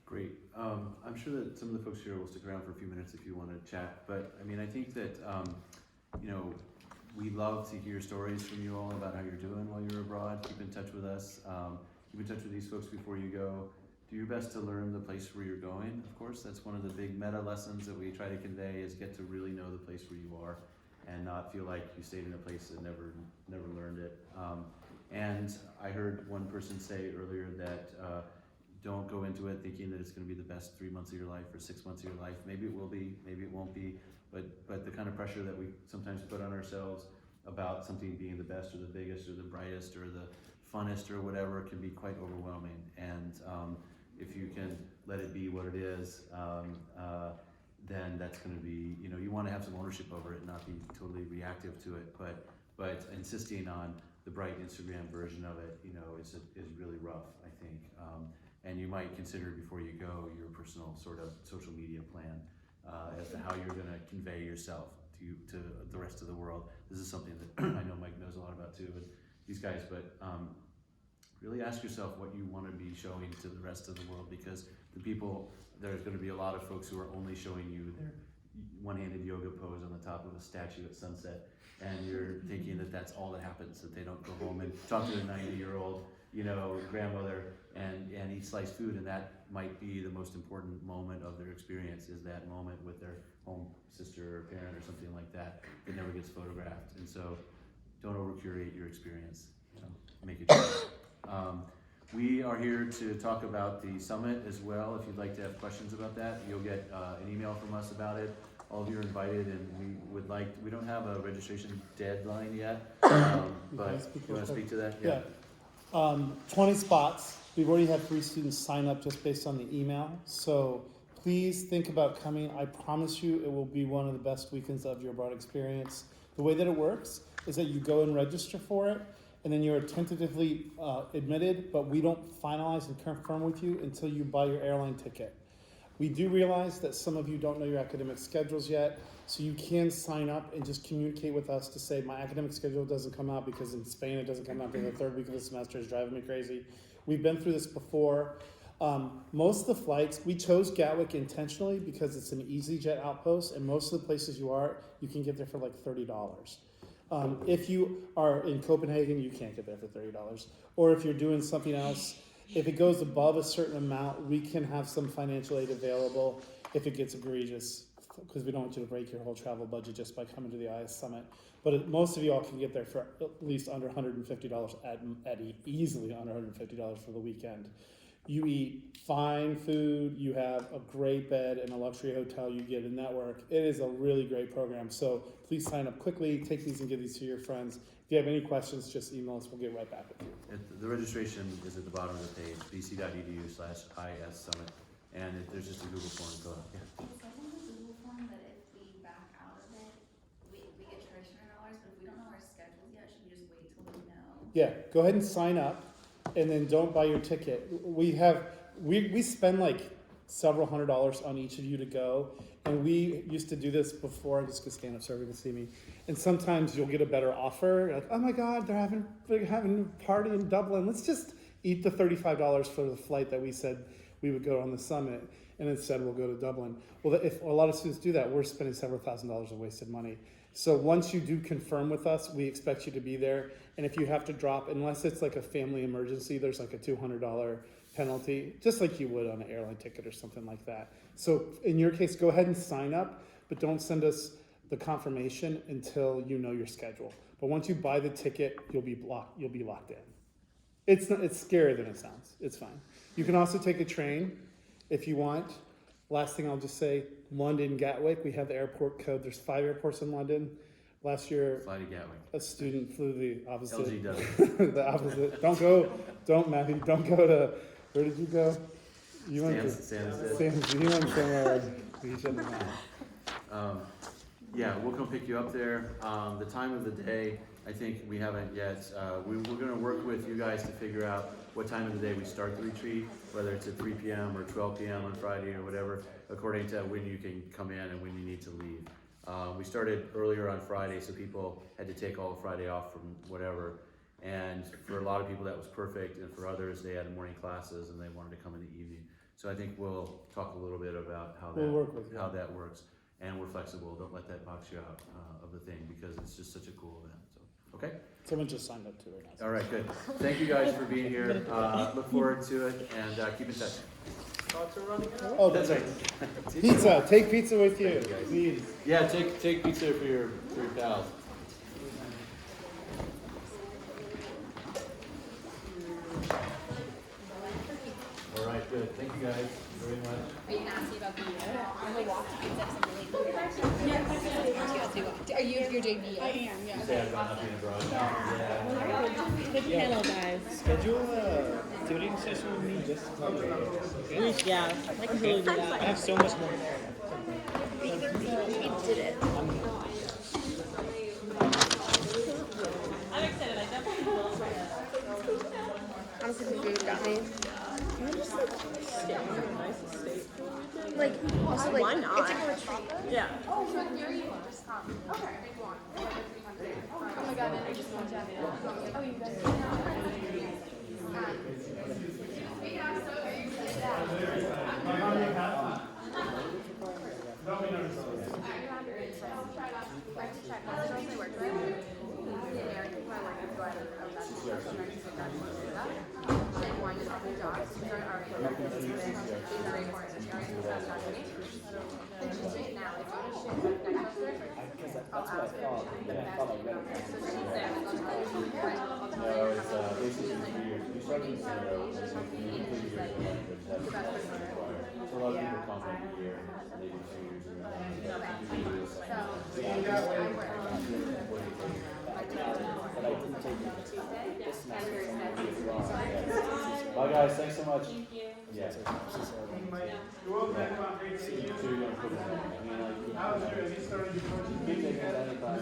Great. I'm sure that some of the folks here will stick around for a few minutes if you want to chat. But I mean, I think that, you know, we love to hear stories from you all about how you're doing while you're abroad. Keep in touch with us. Keep in touch with these folks before you go. Do your best to learn the place where you're going. Of course, that's one of the big meta lessons that we try to convey is get to really know the place where you are and not feel like you stayed in a place and never learned it. And I heard one person say earlier that don't go into it thinking that it's going to be the best 3 months of your life or 6 months of your life. Maybe it will be, maybe it won't be, but the kind of pressure that we sometimes put on ourselves about something being the best or the biggest or the brightest or the funnest or whatever can be quite overwhelming. And if you can let it be what it is, then that's going to be, you know, you want to have some ownership over it and not be totally reactive to it, but insisting on the bright Instagram version of it, you know, is really rough, I think. And you might consider before you go your personal sort of social media plan as to how you're going to convey yourself to the rest of the world. This is something that I know Mike knows a lot about too, and these guys, but really ask yourself what you want to be showing to the rest of the world, because there's going to be a lot of folks who are only showing you their one-handed yoga pose on the top of a statue at sunset, and you're thinking that that's all that happens, that they don't go home and talk to their 90-year-old, you know, grandmother and eat sliced food, and that might be the most important moment of their experience, is that moment with their home sister or parent or something like that that never gets photographed. And so don't over-curate your experience, you know, make it short. We are here to talk about the summit as well. If you'd like to have questions about that, you'll get an email from us about it. All of you are invited, and we don't have a registration deadline yet, but you want to speak to that? Yeah. 20 spots. We've already had 3 students sign up just based on the email. So please think about coming. I promise you it will be one of the best weekends of your abroad experience. The way that it works is that you go and register for it, and then you're tentatively admitted, but we don't finalize and confirm with you until you buy your airline ticket. We do realize that some of you don't know your academic schedules yet, so you can sign up and just communicate with us to say, my academic schedule doesn't come out because in Spain it doesn't come out because the 3rd week of the semester is driving me crazy. We've been through this before. Most of the flights, we chose Gatwick intentionally because it's an EasyJet outpost, and most of the places you can get there for like $30. If you are in Copenhagen, you can't get there for $30. Or if you're doing something else, if it goes above a certain amount, we can have some financial aid available if it gets egregious, because we don't want you to break your whole travel budget just by coming to the IS Summit. But most of you all can get there for at least under $150 easily under $150 for the weekend. You eat fine food, you have a great bed and a luxury hotel, you get a network. It is a really great program. So please sign up quickly, take these and give these to your friends. If you have any questions, just email us, we'll get right back with you. The registration is at the bottom of the page, bc.edu/IS Summit, and there's just a Google form. Go ahead. Yeah. It says in the Google form that if we back out of it, we get charged $100, but if we don't know our schedules yet, should we just wait till we know? Yeah, go ahead and sign up, and then don't buy your ticket. We spend like several $100s on each of you to go, and we used to do this before. I'm just gonna stand up so everyone can see me. And sometimes you'll get a better offer. Like, oh my God, they're having a party in Dublin. Let's just eat the $35 for the flight that we said we would go on the summit, and instead we'll go to Dublin. Well, if a lot of students do that, we're spending several $1,000s of wasted money. So once you do confirm with us, we expect you to be there. And if you have to drop, unless it's like a family emergency, there's like a $200 penalty, just like you would on an airline ticket or something like that. So in your case, go ahead and sign up, but don't send us the confirmation until you know your schedule. But once you buy the ticket, you'll be locked in. It's scarier than it sounds. It's fine. You can also take a train if you want. Last thing I'll just say, London, Gatwick, we have the airport code. There's 5 airports in London. Last year, Fly to Gatwick. a student flew the opposite. LGW. The opposite. Don't go to, where did you go? You went to Stan's. you went somewhere. You shouldn't have. Yeah, we'll come pick you up there. The time of the day, I think we haven't yet. We're gonna work with you guys to figure out what time of the day we start the retreat, whether it's at 3 p.m. or 12 p.m. on Friday or whatever, according to when you can come in and when you need to leave. We started earlier on Friday, so people had to take all of Friday off from whatever. And for a lot of people that was perfect, and for others they had morning classes and they wanted to come in the evening. So I think we'll talk a little bit about how We'll work with you. how that works. And we're flexible, don't let that box you out of the thing, because it's just such a cool event, so, okay? Someone just signed up to it. All right, good. Thank you guys for being here. Look forward to it, and keep in touch. Oh, that's right. Pizza. Take pizza with you. Please. Yeah, take pizza for your pals. All right, good. Thank you guys very much. Are you gonna ask me about the year? I'm gonna walk to pizza some really cool directions. Are you your JV? I am, yeah. You say I've gone up in abroad. Yeah. Good panel, guys. Schedule a tutoring session with me just to talk about Yeah, I can totally do I that. have so much more. We did it. I'm excited. I definitely will. Honestly, the food got me. Like, Also, like, why not? it's like a retreat. Yeah. Oh, so in theory, you can just come. Okay. If you want. Oh my god, then I just want to have it. Oh, you guys. That's what I thought. Yeah, I thought I read it. No, it's basically 3 years. We started in 0, and then we completed years of language. That's what it's required. So a lot of people come in a year, and they do 2 years. But I didn't take it this semester. Bye guys, thanks so much. Thank you. Yeah. You're welcome to come out here. So you're gonna put it in. I mean, like, How was your, have you started your coaching? you can take it anytime.